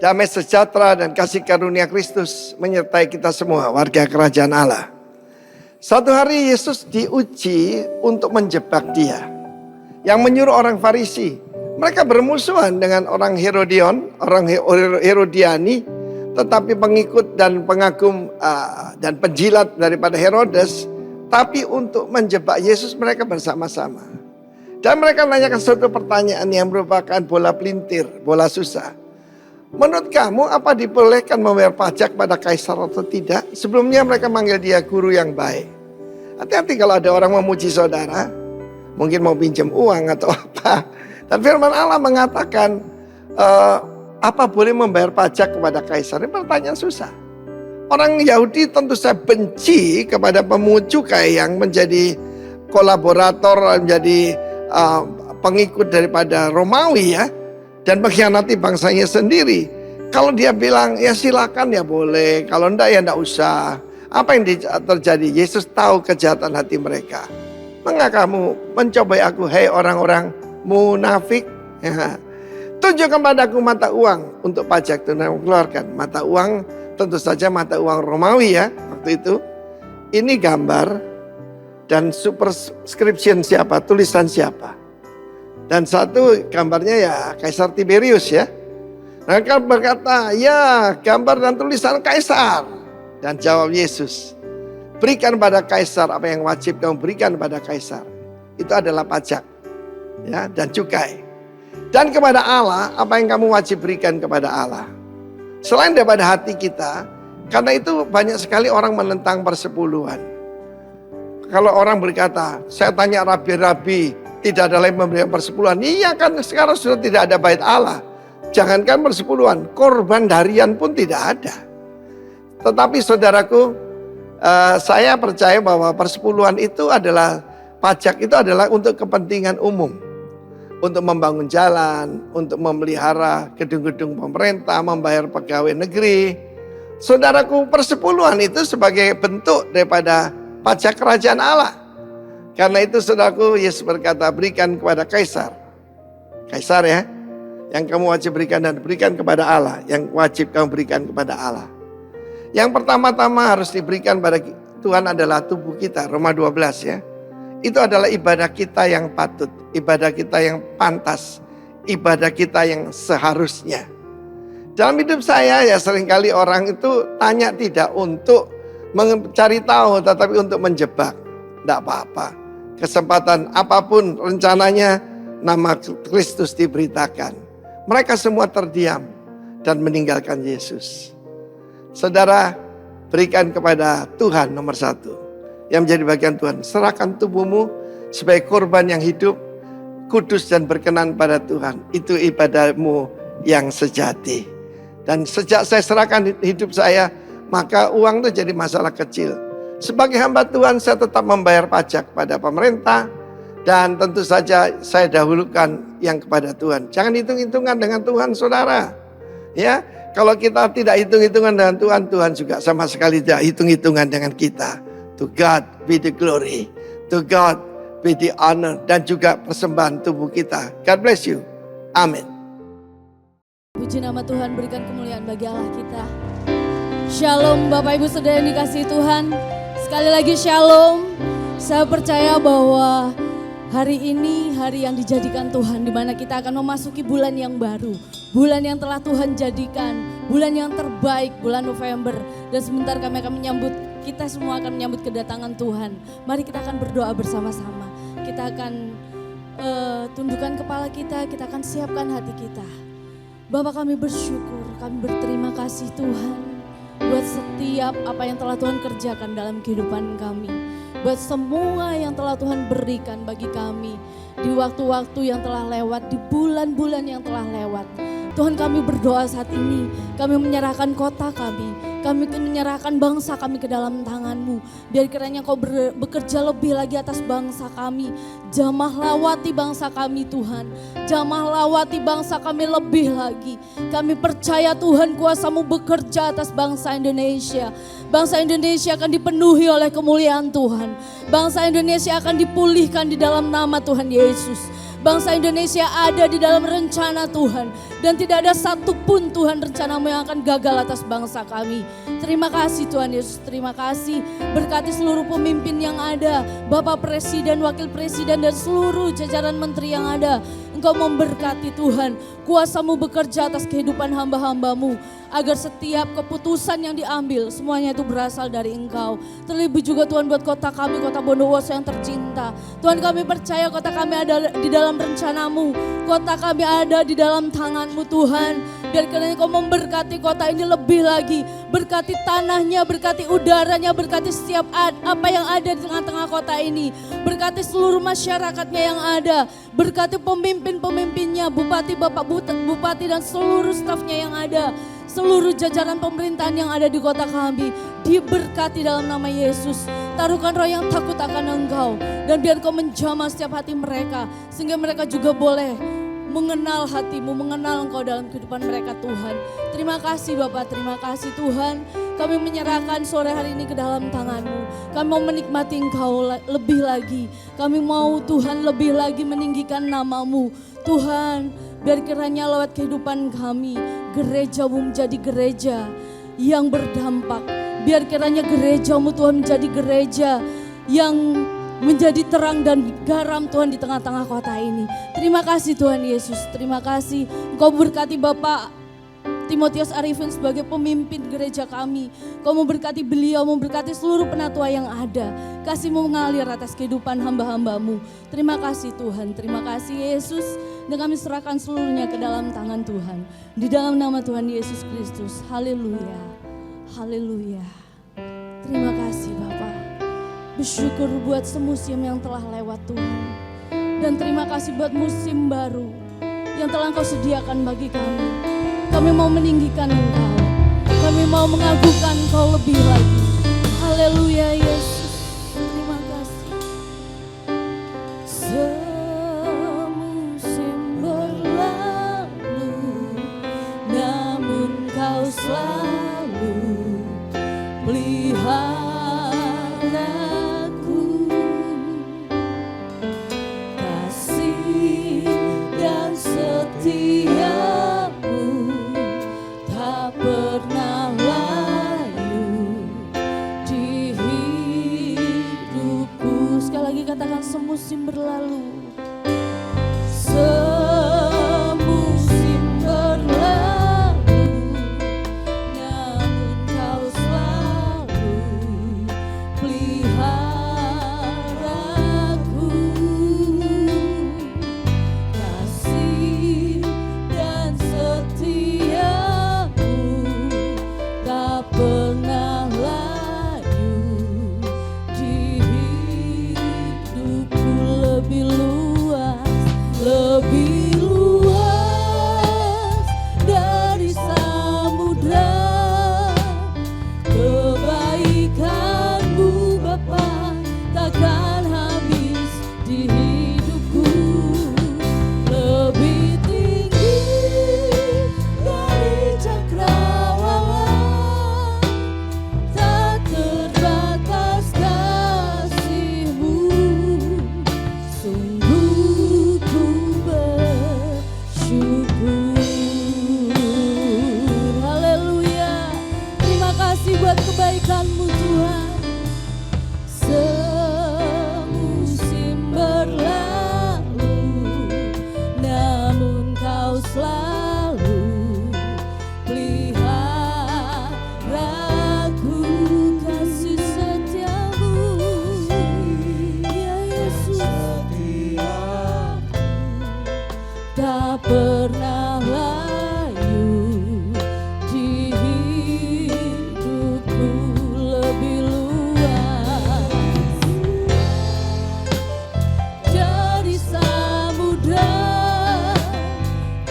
Damai sejahtera dan kasih karunia Kristus menyertai kita semua warga kerajaan Allah. Satu hari Yesus diuji untuk menjebak dia. Yang menyuruh orang Farisi. Mereka bermusuhan dengan orang Herodion, orang Herodiani. Tetapi pengikut dan pengagum dan penjilat daripada Herodes. Tapi untuk menjebak Yesus mereka bersama-sama. Dan mereka menanyakan suatu pertanyaan yang merupakan bola pelintir, bola susah. Menurut kamu apa dibolehkan membayar pajak pada kaisar atau tidak? Sebelumnya mereka manggil dia guru yang baik. Hati-hati kalau ada orang memuji saudara. Mungkin mau pinjam uang atau apa. Dan firman Allah mengatakan apa boleh membayar pajak kepada kaisar? Ini pertanyaan susah. Orang Yahudi tentu saja benci kepada pemungut cukai yang menjadi kolaborator, menjadi pengikut daripada Romawi ya. Dan mengkhianati bangsanya sendiri. Kalau dia bilang ya silakan ya boleh. Kalau enggak ya enggak usah. Apa yang terjadi? Yesus tahu kejahatan hati mereka. Mengapa kamu mencobai aku, hei orang-orang munafik? Ya. Tunjukkan padaku mata uang untuk pajak tunai mengeluarkan. Mata uang tentu saja mata uang Romawi ya waktu itu. Ini gambar dan superscription siapa, tulisan siapa. Dan satu gambarnya ya Kaisar Tiberius ya. Mereka berkata, ya gambar dan tulisan Kaisar. Dan jawab Yesus, berikan pada Kaisar apa yang wajib kamu berikan pada Kaisar. Itu adalah pajak ya, dan cukai. Dan kepada Allah, apa yang kamu wajib berikan kepada Allah. Selain daripada hati kita, karena itu banyak sekali orang menentang persepuluhan. Kalau orang berkata, saya tanya rabi-rabi, tidak ada lagi memberikan persepuluhan. Iya kan sekarang sudah tidak ada bait Allah. Jangankan persepuluhan, korban harian pun tidak ada. Tetapi saudaraku, saya percaya bahwa persepuluhan itu adalah, pajak itu adalah untuk kepentingan umum. Untuk membangun jalan, untuk memelihara gedung-gedung pemerintah, membayar pegawai negeri. Saudaraku, persepuluhan itu sebagai bentuk daripada pajak kerajaan Allah. Karena itu saudaraku, Yesus berkata berikan kepada Kaisar. Kaisar ya, yang kamu wajib berikan dan berikan kepada Allah. Yang wajib kamu berikan kepada Allah. Yang pertama-tama harus diberikan pada Tuhan adalah tubuh kita, Roma 12 ya. Itu adalah ibadah kita yang patut, ibadah kita yang pantas, ibadah kita yang seharusnya. Dalam hidup saya ya seringkali orang itu tanya tidak untuk mencari tahu tetapi untuk menjebak. Tidak apa-apa. Kesempatan apapun rencananya nama Kristus diberitakan. Mereka semua terdiam dan meninggalkan Yesus. Saudara, berikan kepada Tuhan nomor satu. Yang menjadi bagian Tuhan. Serahkan tubuhmu sebagai korban yang hidup, kudus dan berkenan pada Tuhan. Itu ibadahmu yang sejati. Dan sejak saya serahkan hidup saya, maka uang itu jadi masalah kecil. Sebagai hamba Tuhan saya tetap membayar pajak pada pemerintah. Dan tentu saja saya dahulukan yang kepada Tuhan. Jangan hitung-hitungan dengan Tuhan saudara. Ya, kalau kita tidak hitung-hitungan dengan Tuhan, Tuhan juga sama sekali tidak hitung-hitungan dengan kita. To God be the glory. To God be the honor. Dan juga persembahan tubuh kita. God bless you. Amin. Puji nama Tuhan, berikan kemuliaan bagi Allah kita. Shalom Bapak Ibu Saudara yang dikasihi Tuhan. Sekali lagi shalom. Saya percaya bahwa hari ini hari yang dijadikan Tuhan, di mana kita akan memasuki bulan yang baru, bulan yang telah Tuhan jadikan, bulan yang terbaik, bulan November. Dan sebentar kami akan menyambut, kita semua akan menyambut kedatangan Tuhan. Mari kita akan berdoa bersama-sama. Kita akan tundukkan kepala kita akan siapkan hati kita. Bapak, kami bersyukur, kami berterima kasih Tuhan. Buat setiap apa yang telah Tuhan kerjakan dalam kehidupan kami. Buat semua yang telah Tuhan berikan bagi kami. Di waktu-waktu yang telah lewat, di bulan-bulan yang telah lewat. Tuhan, kami berdoa saat ini. Kami menyerahkan kota kami. Kami menyerahkan bangsa kami ke dalam tangan-Mu. Biar kiranya Kau bekerja lebih lagi atas bangsa kami. Jamah lawati bangsa kami Tuhan. Jamah lawati bangsa kami lebih lagi. Kami percaya Tuhan kuasa-Mu bekerja atas bangsa Indonesia. Bangsa Indonesia akan dipenuhi oleh kemuliaan Tuhan. Bangsa Indonesia akan dipulihkan di dalam nama Tuhan Yesus. Bangsa Indonesia ada di dalam rencana Tuhan. Dan tidak ada satupun Tuhan rencanamu yang akan gagal atas bangsa kami. Terima kasih Tuhan Yesus, terima kasih. Berkati seluruh pemimpin yang ada, Bapak Presiden, Wakil Presiden dan seluruh jajaran menteri yang ada. Engkau memberkati Tuhan, kuasa-Mu bekerja atas kehidupan hamba-hamba-Mu. Agar setiap keputusan yang diambil semuanya itu berasal dari Engkau. Terlebih juga Tuhan buat kota kami, kota Bondowoso yang tercinta. Tuhan kami percaya kota kami ada di dalam rencana-Mu. Kota kami ada di dalam tangan-Mu Tuhan. Biar kiranya Engkau memberkati kota ini lebih lagi. Berkati tanahnya, berkati udaranya, berkati setiap apa yang ada di tengah-tengah kota ini. Berkati seluruh masyarakatnya yang ada. Berkati pemimpin-pemimpinnya, bupati, bapak bupati dan seluruh stafnya yang ada. Seluruh jajaran pemerintahan yang ada di kota kami diberkati dalam nama Yesus. Taruhkan roh yang takut akan Engkau dan biar Engkau menjamah setiap hati mereka sehingga mereka juga boleh mengenal hati-Mu, mengenal Engkau dalam kehidupan mereka Tuhan. Terima kasih Bapak, terima kasih Tuhan. Kami menyerahkan sore hari ini ke dalam tangan-Mu. Kami mau menikmati Engkau lebih lagi. Kami mau Tuhan lebih lagi meninggikan nama-Mu. Tuhan, biar kiranya lewat kehidupan kami, gereja-Mu menjadi gereja yang berdampak. Biar kiranya gereja-Mu Tuhan menjadi gereja yang menjadi terang dan garam Tuhan di tengah-tengah kota ini. Terima kasih Tuhan Yesus, terima kasih. Engkau berkati Bapak Timotius Arifin sebagai pemimpin gereja kami. Kau memberkati beliau, memberkati seluruh penatua yang ada. Kasih-Mu mengalir atas kehidupan hamba-hamba-Mu. Terima kasih Tuhan, terima kasih Yesus. Dan kami serahkan seluruhnya ke dalam tangan Tuhan. Di dalam nama Tuhan Yesus Kristus. Haleluya, haleluya. Terima kasih Bapak. Bersyukur buat semusim yang telah lewat Tuhan. Dan terima kasih buat musim baru yang telah Engkau sediakan bagi kami. Kami mau meninggikan Engkau. Kami mau mengagungkan Engkau lebih lagi. Haleluya Yesus. Terima kasih. Semusim berlalu, namun Kau selalu peliharaku. Kasih dan setia-Mu tak pernah layu di hidupku. Sekali lagi katakan semusim berlalu. Semusim berlalu, namun Kau selalu peliharaku. Kasih dan setia-Mu tak pernah layu di hidupku. Lebih luas dari samudra. Kebaikan-Mu Bapa takkan habis di hidupku. Lebih tinggi dari cakrawala, tak terbatas kasih-Mu. Sungguh ku bersyukur. Haleluya. Terima kasih buat kebaikan-Mu Tuhan. Semusim berlalu, namun Kau selalu peliharaku. Kasih setia-Mu, ya Yesus, tak pernah layu di hidupku. Lebih luas dari samudra.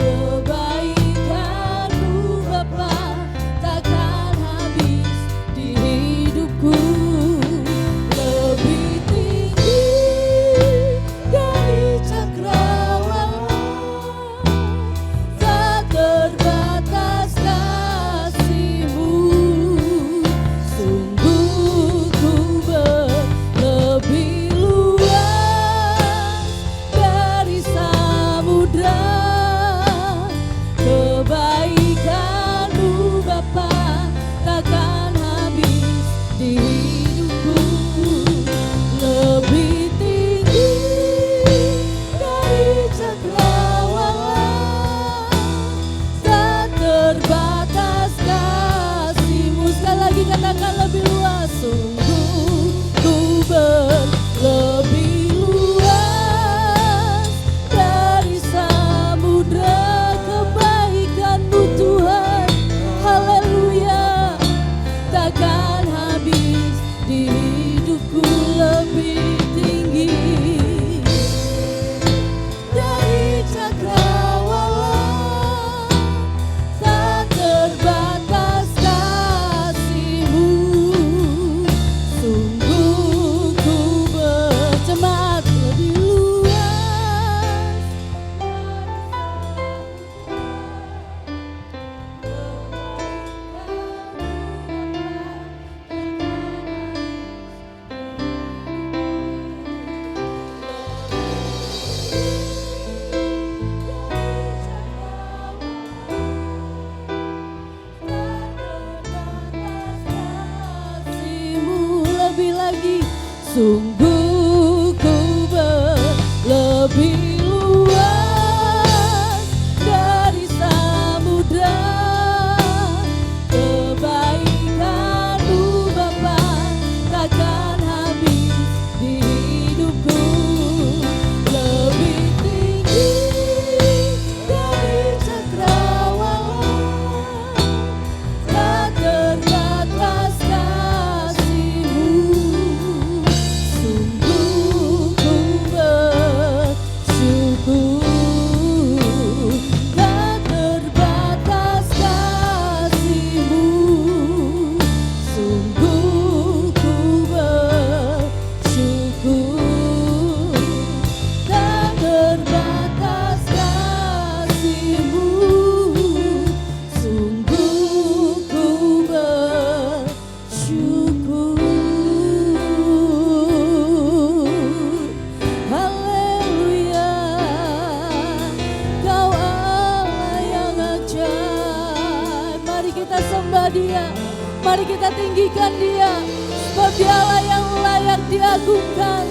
Kebaikan-Mu Bapa takkan habis di hidupku. Lebih tinggi dari cakrawala, Sungguh ku lebih luas dari samudra, kebaikan-Mu Bapa takkan habis di hidupku. Lebih tinggi dari cakrawala, tak terbatas kasih-Mu. Sungguh ku bersyukur, tak terbatas kasih-Mu. Sungguh ku bersyukur, tak terbatas kasih-Mu. Sungguh ku bersyukur. Haleluya, Kau Allah yang ajaib. Mari kita sembah Dia, mari kita tinggikan Dia, sebab Dialah yang layak diagungkan.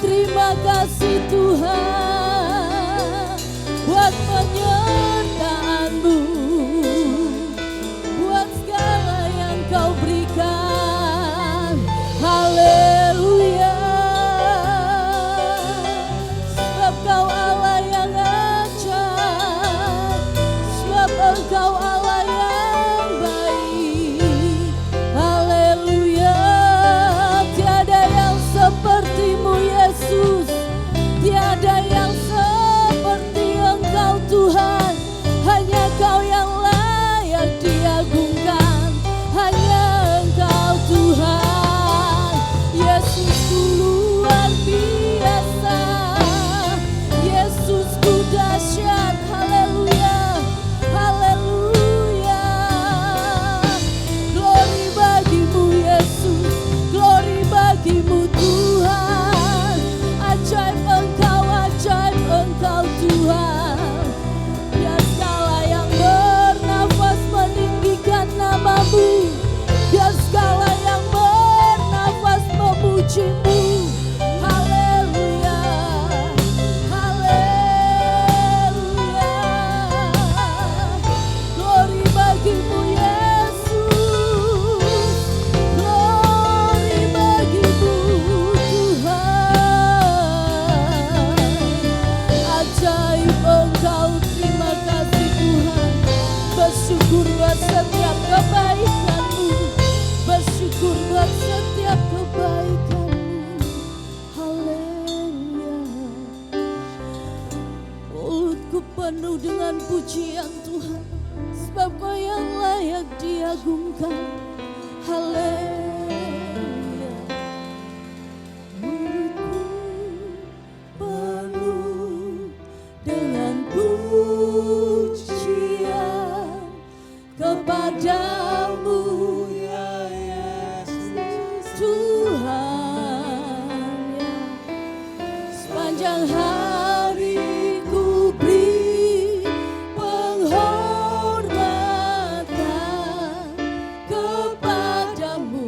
Terima kasih Tuhan buat penyertaan-Mu, buat segala yang Kau berikan. Haleluya, sebab Kau Allah yang ajaib, sebab Engkau Allah yang baik. Haleluya, tiada yang seperti-Mu Yesus, tiada yang seperti Engkau Tuhan. Hanya Kau yang layak diagungkan, hanya Engkau Tuhan. Yesusku luar biasa, Yesusku dahsyat. Haleluya, haleluya. Glory bagi-Mu Yesus, glory bagi-Mu Tuhan. Ajaib Engkau Tuhan. Biar segala yang bernafas meninggikan nama-Mu, biar segala yang bernafas memuji-Mu. Haleluya, haleluya. Glory bagi-Mu Yesus, glory bagi-Mu Tuhan. Ajaib Engkau, terima kasih Tuhan. Bersyukur buat setiap kebaikan-Mu, bersyukur buat setiap kebaikan-Mu. Haleluya. Mulutku penuh dengan pujian Tuhan, sebab Kau yang layak diagungkan. Haleluya. Mulutku penuh dengan pujian kepadamu ya Yesus Tuhan. Ya, sepanjang hari ku beri penghormatan kepadamu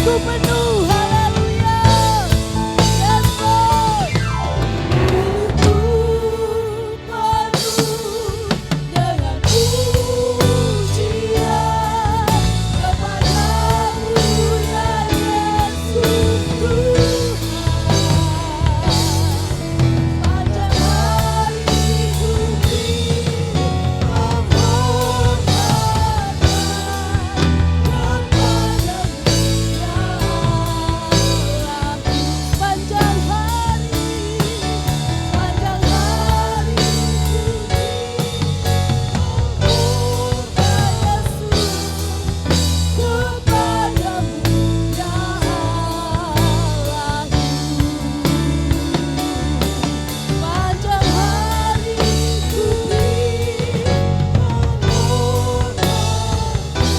ku penuh, haleluya. Yes Lord. Ku penuh dengan pujian kepadamu ya Yesus Tuhan. Panjang hariku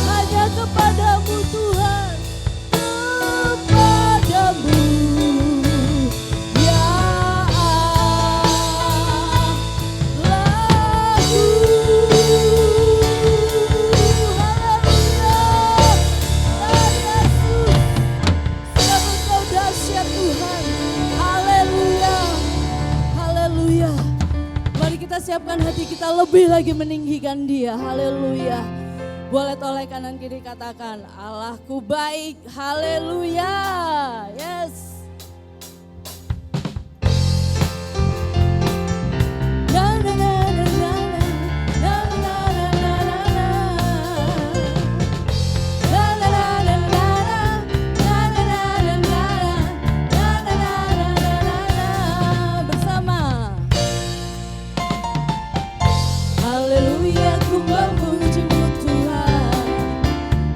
hanya kepadamu Tuhan, kepadamu ya Allahku. Haleluya, Tuhan Yesus, sebab Engkau dahsyat Tuhan. Haleluya, haleluya. Mari kita siapkan hati kita lebih lagi meninggikan Dia. Haleluya. Boleh toleh kanan kiri katakan, Allahku baik. Haleluya. Yes. Na, na, na, na, na, na. Na, na, na, na, na, na. Na, na, na, na, na, na. Na, na, na, na, na, na. Na, na, na, na, na, na. Bersama. Haleluya, ku memuji-Mu Tuhan,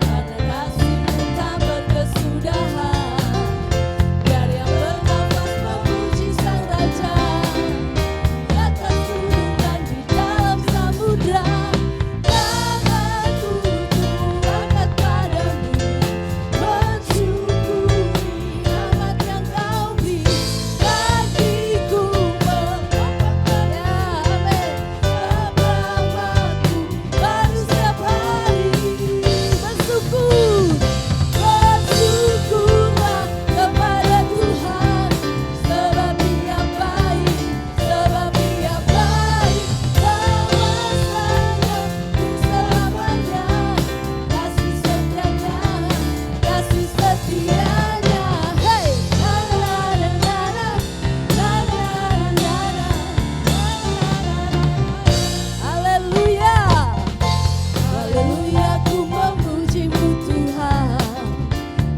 karena kasih-Mu tak berkesudahan. Biar yang bernafas memuji Sang Raja, di atas gunung dan di dalam samudra. Tanganku angkat padamu, mensyukuri rahmat yang Kau beri. Kakiku melompat ya amin. Seberamaku baru setiap hari bersyukur. Bersyukurlah kepada Tuhan, sebab Dia baik, sebab Dia baik. Kuasanya untuk selamanya, kasih setianya, kasih setianya. Hey, na na na na na, na na na na na. Haleluya, haleluya, ku memuji-Mu Tuhan,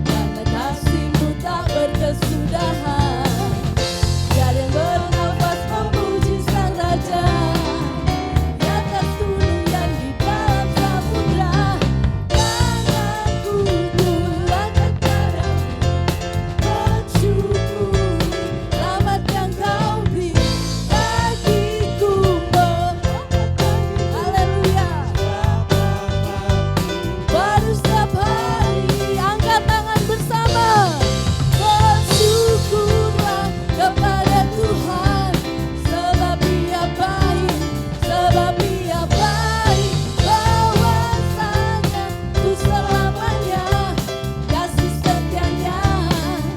karena kasih-Mu tak berkesudahan. Biar yang bernafas memuji Sang Raja, di atas gunung dan di dalam samudra. Tanganku angkat padamu, mensyukuri rahmat yang Kau beri. Kakiku haleluya, baru setiap hari. Angkat tangan bersama. Bersyukurlah kepada Tuhan, sebab Dia baik, sebab Dia baik. Kuasanya untuk selamanya, kasih setianya,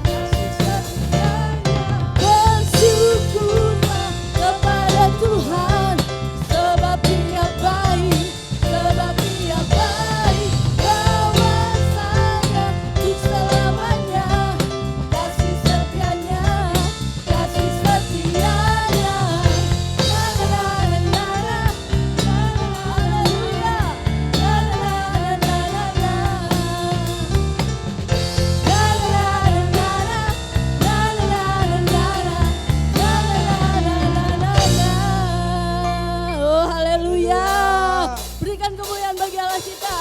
kasih setianya. Bersyukurlah kepada Tuhan, sebab Dia baik, sebab Dia baik. Kuasanya untuk selamanya, kasih setianya, kasih setianya. Na na na na na, haleluya. Na na na na na na. Na na na na na, na na na na na. Na na na na na. Oh haleluya. Berikan kemuliaan bagi Allah kita.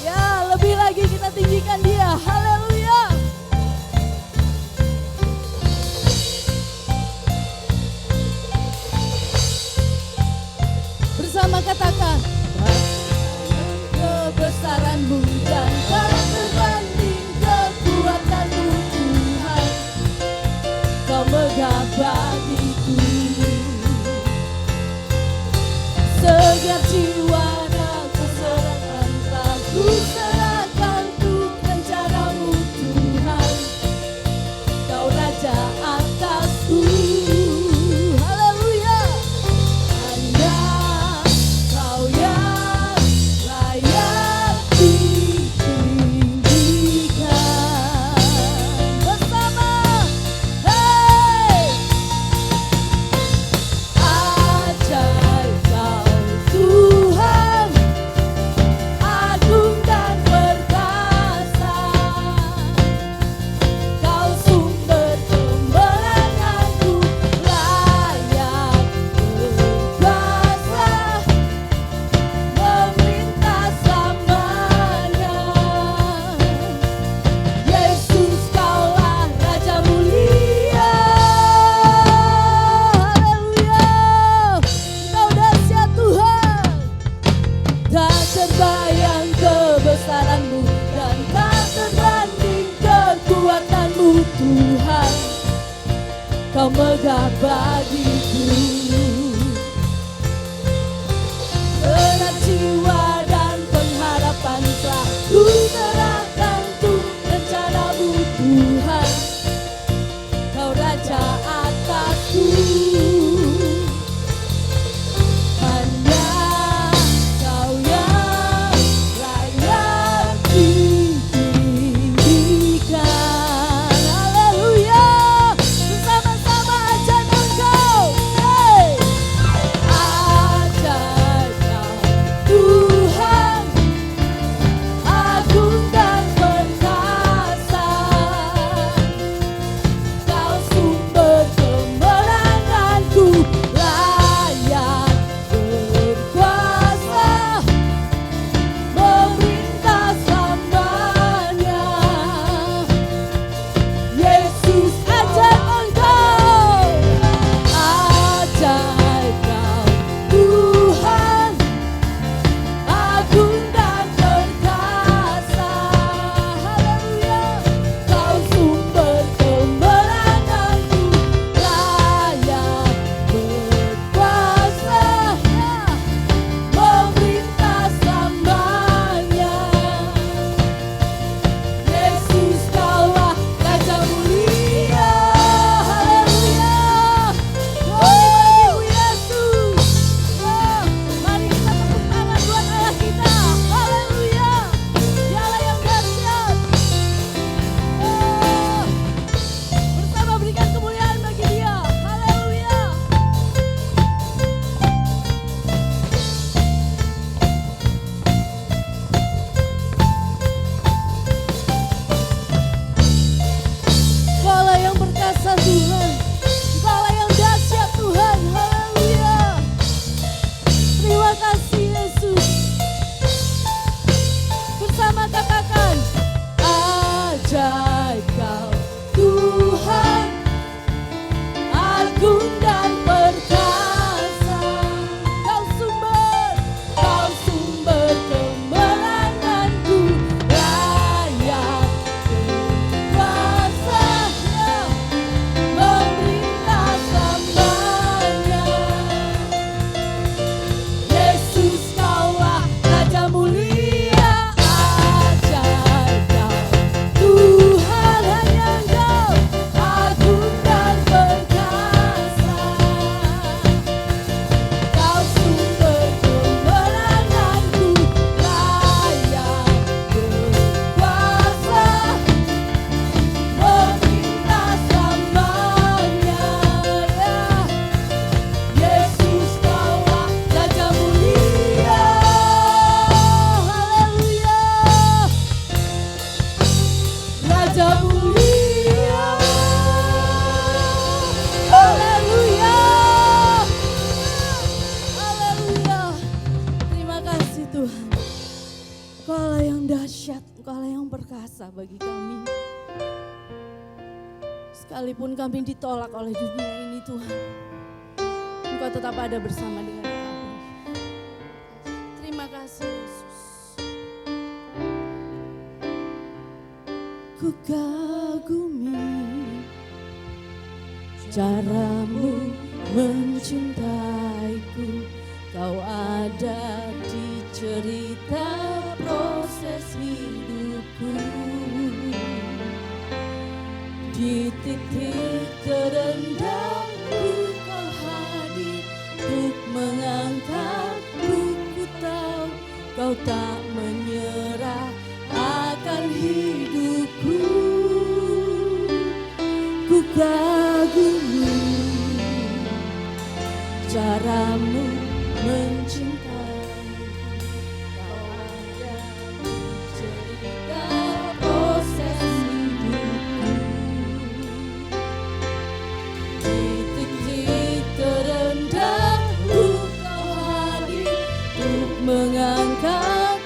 Ya, lebih lagi kita tinggikan Dia. Haleluya. Bersama katakan, kebesaran-Mu dan tak berbanding kekuatan-Mu Tuhan. Kau megah bagiku. Setiap jiwa dan ku serahkan, telah ku serahkan untuk rencana-Mu megah bagiku. Berat jiwa dan pengharapan telah ku serahkan untuk rencanamu Tuhan. Kau Raja atasku. Bagi kami, sekalipun kami ditolak oleh dunia ini Tuhan, Engkau tetap ada bersama dengan kami. Terima kasih Yesus. Ku kagumi caramu mencintaiku, Kau ada di cerita proses hidupku. Di titik terendahku Kau hadir untuk mengangkatku. Ku tahu Kau tak menyerah akan hidupku. Ku kagumi caramu mencintai. Kau ada di cerita proses hidupku. Di titik terendahku Kau hadir untuk mengangkat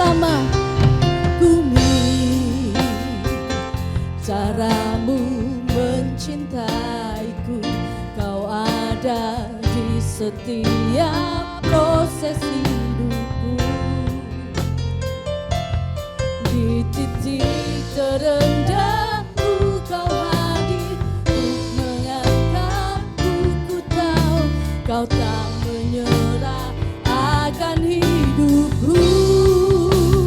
bersama. Bumi, caramu mencintaiku, kau ada di setiap proses hidupku. Di titik terendahku kau hadir untuk mengangkatku. Ku tahu kau tak menyerah akan hidupku.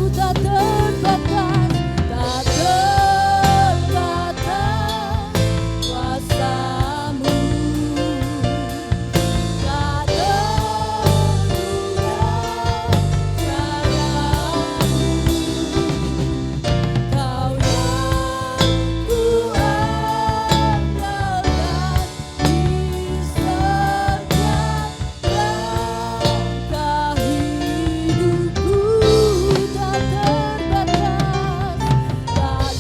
Tak terbatas, tak terbatas kuasamu. Tak terduga caramu. Kau yang ku andalkan di setiap langkah hidupku. Tak terbatas, tak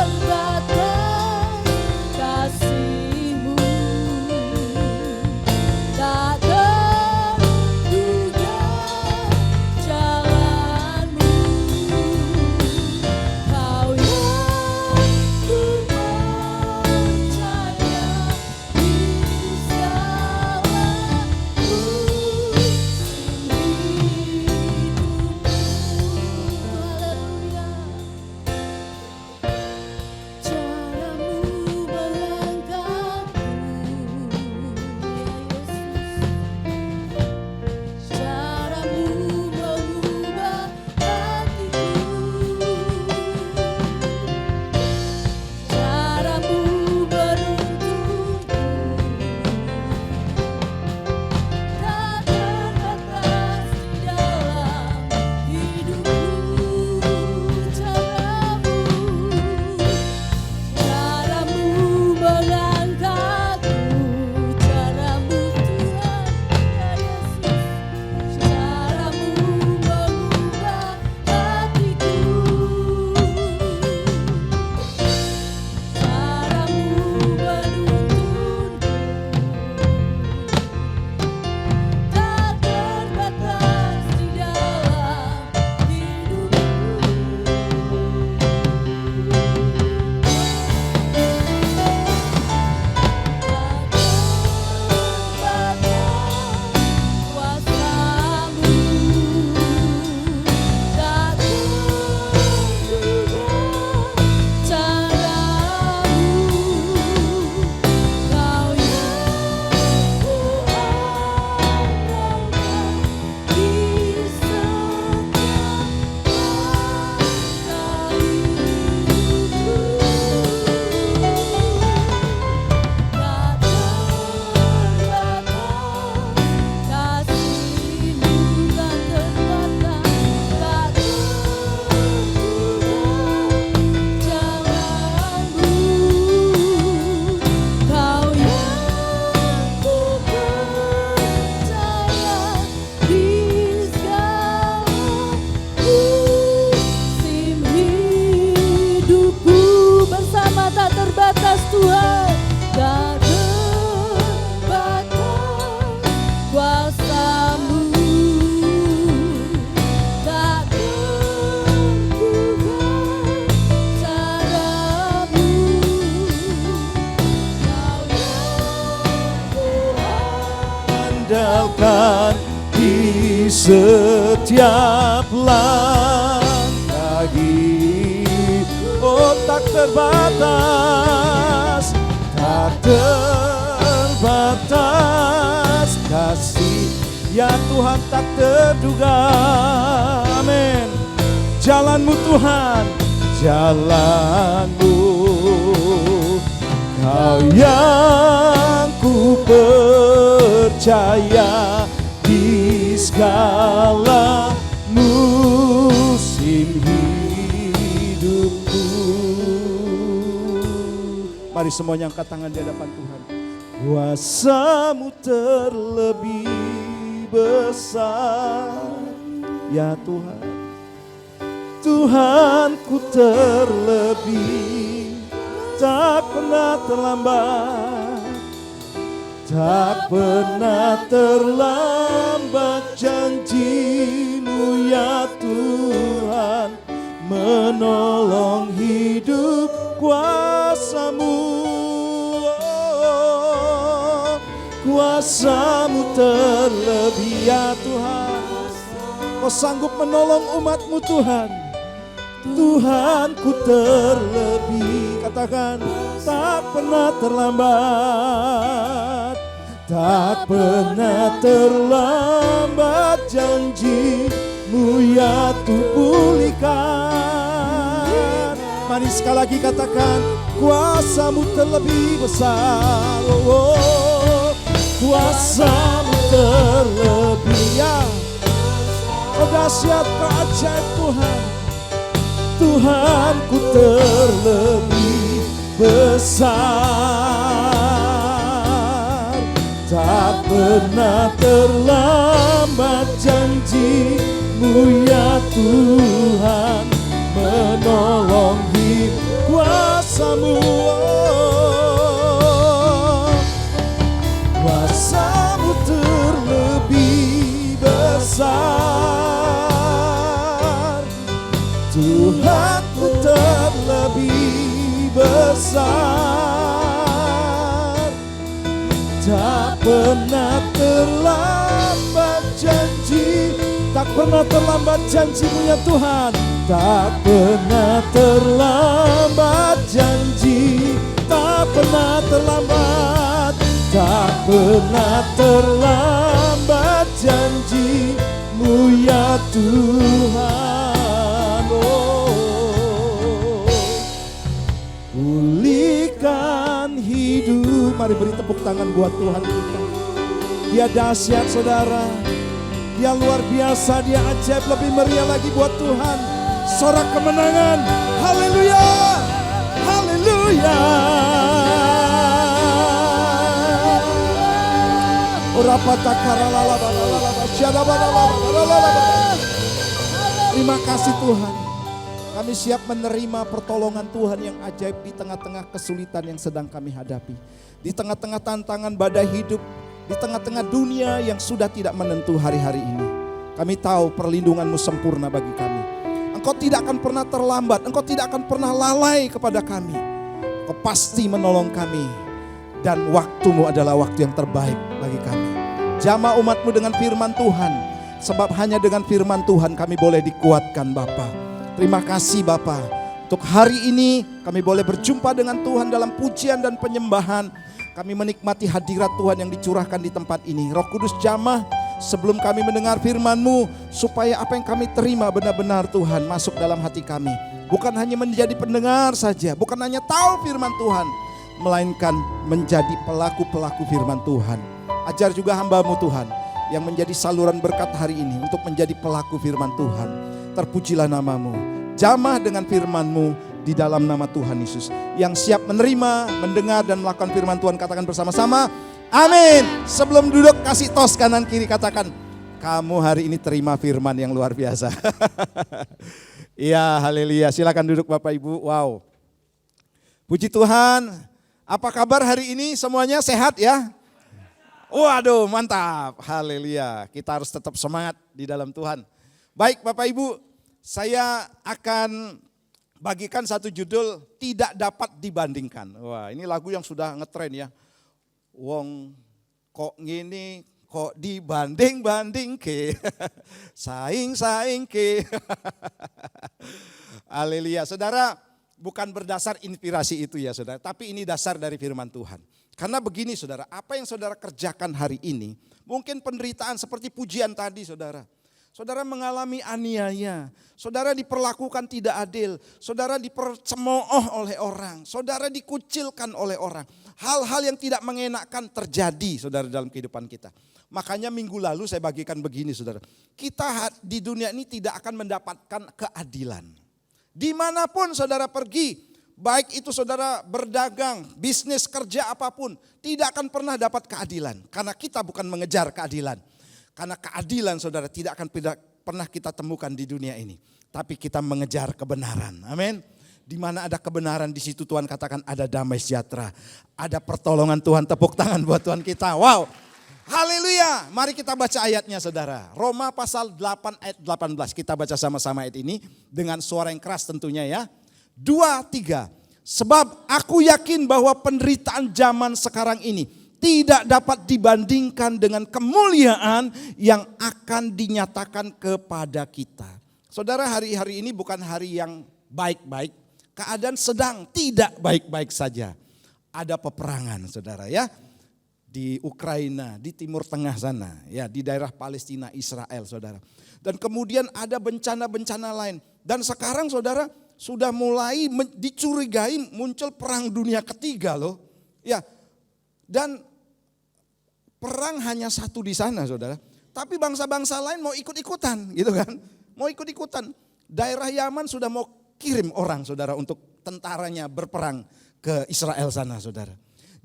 terbatas kasih-Mu. Tak terduga jalan-Mu. Kau yang ku percaya di segala musim hidupku. Haleluya. Caramu melangkahku, ya Yesus. Caramu mengubah hatiku. Caramu beruntunku. Tak terbatas di dalam hidupku. Caramu mengangkatku. Caramu Tuhan, ya Yesus. Caramu mengubah hatiku. Caramu menuntunku. Tak terbatas di dalam hidupku. Tak terbatas kuasamu. Tak terduga caramu. Kau yang ku andalkan di setiap langkah hidupku. Tak terbatas kasih-Mu. Tak terbatas, tak terduga jalan-Mu. Kau yang ku percaya di segala musim hidupku. Bersama tak terbatas Tuhan. Tak terbatas kuasa-Mu. Tak terduga caramu. Kau yang ku andalkan di setiap langkah hidup. Oh, tak terbatas, tak terbatas kasih ya Tuhan, tak terduga. Amin. Jalan-Mu Tuhan, jalan-Mu. Kau yang ku percaya di segala musim hidupku. Mari semuanya angkat tangan di hadapan Tuhan. Kuasa-Mu terlebih besar, ya Tuhan. Tuhanku terlebih, tak pernah terlambat, tak pernah terlambat janji-Mu ya Tuhan. kuasa-Mu terlebih ya Tuhan. Kau sanggup menolong umat-Mu Tuhan. Tuhanku terlebih, katakan, tak pernah terlambat. Tak pernah terlambat, janji-Mu ya Tuhan pulihkan. Mari sekali lagi katakan, kuasa-Mu terlebih besar. Kuasa-Mu terlebih ya. Oh dahsyat, kau ajaib Tuhan. Tuhanku terlebih besar. Tak pernah terlambat, janji-Mu ya Tuhan menolong hidup. Kuasa-Mu, kuasa-Mu terlebih besar. Tuhanku terlebih besar. Tak pernah terlambat janji, tak pernah terlambat janji-Mu ya Tuhan. Tak pernah terlambat janji, tak pernah terlambat. Tak pernah terlambat janji-Mu ya Tuhan. Pulihkan hidup. Mari beri tepuk tangan buat Tuhan kita. Dia dahsyat saudara. Dia luar biasa, dia ajaib, lebih meriah lagi buat Tuhan. Sorak kemenangan. Haleluya. Haleluya. Terima kasih Tuhan. Kami siap menerima pertolongan Tuhan yang ajaib di tengah-tengah kesulitan yang sedang kami hadapi. Di tengah-tengah tantangan badai hidup. Di tengah-tengah dunia yang sudah tidak menentu hari-hari ini. Kami tahu perlindungan-Mu sempurna bagi kami. Engkau tidak akan pernah terlambat. Engkau tidak akan pernah lalai kepada kami. Engkau pasti menolong kami. Dan waktu-Mu adalah waktu yang terbaik bagi kami. Jamah umat-Mu dengan firman Tuhan. Sebab hanya dengan firman Tuhan kami boleh dikuatkan Bapa. Terima kasih Bapa. Untuk hari ini kami boleh berjumpa dengan Tuhan dalam pujian dan penyembahan. Kami menikmati hadirat Tuhan yang dicurahkan di tempat ini. Roh Kudus jamah sebelum kami mendengar firman-Mu. Supaya apa yang kami terima benar-benar Tuhan masuk dalam hati kami. Bukan hanya menjadi pendengar saja. Bukan hanya tahu firman Tuhan. Melainkan menjadi pelaku-pelaku firman Tuhan. Ajar juga hamba-Mu Tuhan. Yang menjadi saluran berkat hari ini. Untuk menjadi pelaku firman Tuhan. Terpujilah nama-Mu. Jamah dengan firman-Mu. Di dalam nama Tuhan Yesus. Yang siap menerima, mendengar dan melakukan firman Tuhan katakan bersama-sama. Amin. Sebelum duduk kasih tos kanan kiri katakan. Kamu hari ini terima firman yang luar biasa. Iya haleluya. Silakan duduk Bapak Ibu. Wow. Puji Tuhan. Apa kabar hari ini semuanya sehat ya? Waduh mantap. Haleluya. Kita harus tetap semangat di dalam Tuhan. Baik Bapak Ibu. Saya akan bagikan satu judul tidak dapat dibandingkan. Wah ini lagu yang sudah ngetren ya. Wong kok gini kok dibanding-banding ke. Saing-saing ke. Haleluya. Saudara bukan berdasar inspirasi itu ya saudara. Tapi ini dasar dari firman Tuhan. Karena begini saudara. Apa yang saudara kerjakan hari ini. Mungkin penderitaan seperti pujian tadi saudara. Saudara mengalami aniaya, saudara diperlakukan tidak adil, saudara dipercemooh oleh orang, saudara dikucilkan oleh orang. Hal-hal yang tidak mengenakkan terjadi saudara dalam kehidupan kita. Makanya minggu lalu saya bagikan begini saudara. Kita di dunia ini tidak akan mendapatkan keadilan. Dimanapun saudara pergi, baik itu saudara berdagang, bisnis, kerja apapun, tidak akan pernah dapat keadilan. Karena kita bukan mengejar keadilan. Karena keadilan saudara tidak akan pernah kita temukan di dunia ini. Tapi kita mengejar kebenaran. Amin. Di mana ada kebenaran di situ Tuhan katakan ada damai sejahtera. Ada pertolongan Tuhan, tepuk tangan buat Tuhan kita. Wow. Haleluya. Mari kita baca ayatnya saudara. Roma pasal 8 ayat 18. Kita baca sama-sama ayat ini. Dengan suara yang keras tentunya ya. 2, 3. Sebab aku yakin bahwa penderitaan zaman sekarang ini tidak dapat dibandingkan dengan kemuliaan yang akan dinyatakan kepada kita. Saudara, hari-hari ini bukan hari yang baik-baik, keadaan sedang tidak baik-baik saja. Ada peperangan, saudara ya, di Ukraina, di Timur Tengah sana, ya, di daerah Palestina, Israel, saudara. Dan kemudian ada bencana-bencana lain. Dan sekarang saudara sudah mulai dicurigai muncul perang dunia ketiga loh. Ya, dan perang hanya satu di sana saudara. Tapi bangsa-bangsa lain mau ikut-ikutan gitu kan. Mau ikut-ikutan. Daerah Yaman sudah mau kirim orang saudara untuk tentaranya berperang ke Israel sana saudara.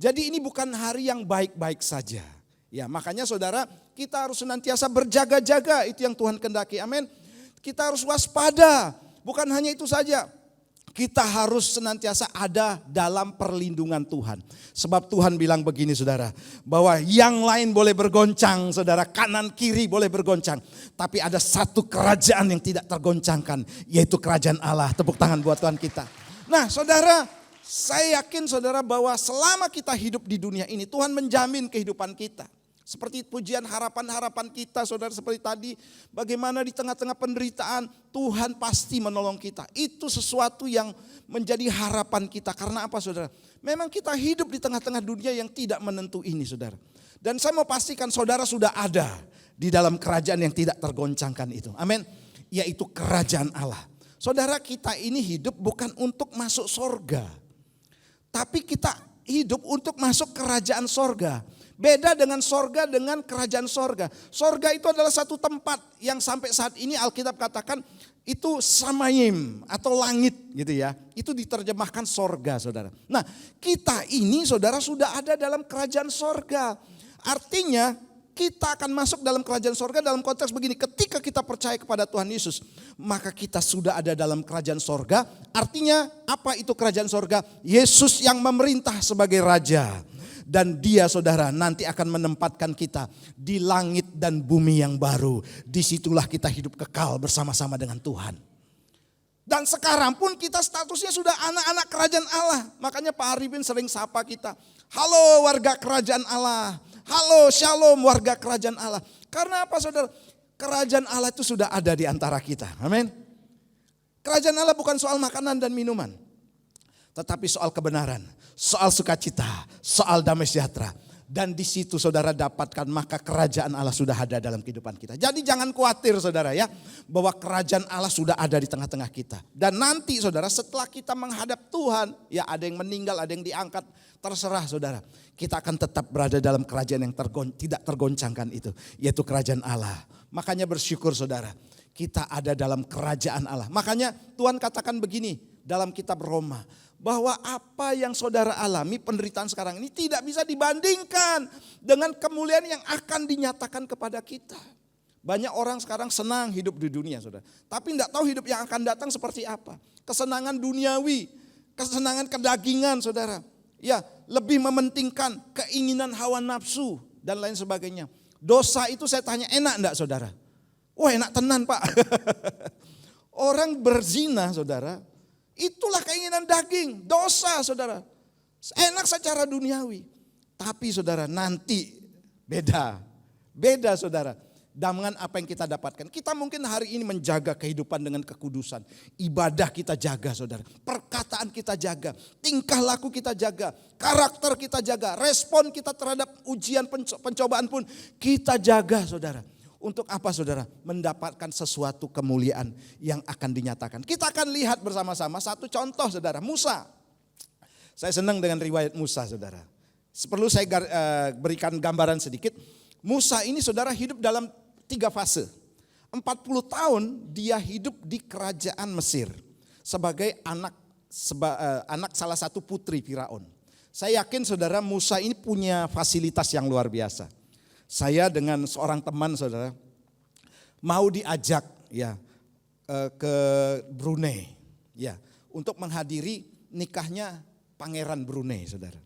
Jadi ini bukan hari yang baik-baik saja. Ya, makanya saudara, kita harus senantiasa berjaga-jaga, itu yang Tuhan kehendaki. Amin. Kita harus waspada. Bukan hanya itu saja. Kita harus senantiasa ada dalam perlindungan Tuhan. Sebab Tuhan bilang begini saudara, bahwa yang lain boleh bergoncang saudara, kanan kiri boleh bergoncang. Tapi ada satu kerajaan yang tidak tergoncangkan, yaitu kerajaan Allah. Tepuk tangan buat Tuhan kita. Nah saudara, saya yakin saudara bahwa selama kita hidup di dunia ini, Tuhan menjamin kehidupan kita. Seperti pujian harapan-harapan kita saudara, seperti tadi, bagaimana di tengah-tengah penderitaan Tuhan pasti menolong kita. Itu sesuatu yang menjadi harapan kita. Karena apa saudara? Memang kita hidup di tengah-tengah dunia yang tidak menentu ini saudara. Dan saya mau pastikan saudara sudah ada di dalam kerajaan yang tidak tergoncangkan itu. Amin. Yaitu kerajaan Allah. Saudara, kita ini hidup bukan untuk masuk sorga. Tapi kita hidup untuk masuk kerajaan sorga. Beda dengan sorga dengan kerajaan sorga. Sorga itu adalah satu tempat yang sampai saat ini Alkitab katakan itu samayim atau langit gitu ya. Itu diterjemahkan sorga saudara. Nah kita ini saudara sudah ada dalam kerajaan sorga. Artinya kita akan masuk dalam kerajaan sorga dalam konteks begini. Ketika kita percaya kepada Tuhan Yesus, maka kita sudah ada dalam kerajaan sorga. Artinya apa itu kerajaan sorga? Yesus yang memerintah sebagai raja. Dan dia saudara nanti akan menempatkan kita di langit dan bumi yang baru. Disitulah kita hidup kekal bersama-sama dengan Tuhan. Dan sekarang pun kita statusnya sudah anak-anak kerajaan Allah. Makanya Pak Arifin sering sapa kita. Halo warga kerajaan Allah. Halo shalom warga kerajaan Allah. Karena apa saudara? Kerajaan Allah itu sudah ada di antara kita. Amin. Kerajaan Allah bukan soal makanan dan minuman. Tetapi soal kebenaran, soal sukacita, soal damai sejahtera. Dan di situ saudara dapatkan maka kerajaan Allah sudah ada dalam kehidupan kita. Jadi jangan khawatir saudara ya, bahwa kerajaan Allah sudah ada di tengah-tengah kita. Dan nanti saudara setelah kita menghadap Tuhan, ya ada yang meninggal, ada yang diangkat, terserah saudara. Kita akan tetap berada dalam kerajaan yang tidak tergoncangkan itu, yaitu kerajaan Allah. Makanya bersyukur saudara, kita ada dalam kerajaan Allah. Makanya Tuhan katakan begini dalam kitab Roma, bahwa apa yang saudara alami penderitaan sekarang ini tidak bisa dibandingkan dengan kemuliaan yang akan dinyatakan kepada kita. Banyak orang sekarang senang hidup di dunia saudara, tapi tidak tahu hidup yang akan datang seperti apa. Kesenangan duniawi, kesenangan kedagingan saudara. Ya, lebih mementingkan keinginan hawa nafsu dan lain sebagainya. Dosa itu saya tanya enak enggak saudara? Wah enak tenan Pak. Orang berzina saudara, itulah keinginan daging, dosa saudara. Enak secara duniawi. Tapi saudara nanti beda saudara. Dengan apa yang kita dapatkan. Kita mungkin hari ini menjaga kehidupan dengan kekudusan. Ibadah kita jaga saudara. Perkataan kita jaga. Tingkah laku kita jaga. Karakter kita jaga. Respon kita terhadap ujian pencobaan pun kita jaga saudara. Untuk apa saudara? Mendapatkan sesuatu kemuliaan yang akan dinyatakan. Kita akan lihat bersama-sama satu contoh saudara. Musa. Saya senang dengan riwayat Musa saudara. Perlu saya berikan gambaran sedikit. Musa ini saudara hidup dalam 3 fase. 40 tahun dia hidup di kerajaan Mesir. Sebagai anak salah satu putri Firaun. Saya yakin saudara Musa ini punya fasilitas yang luar biasa. Saya dengan seorang teman saudara mau diajak ya ke Brunei ya untuk menghadiri nikahnya Pangeran Brunei saudara.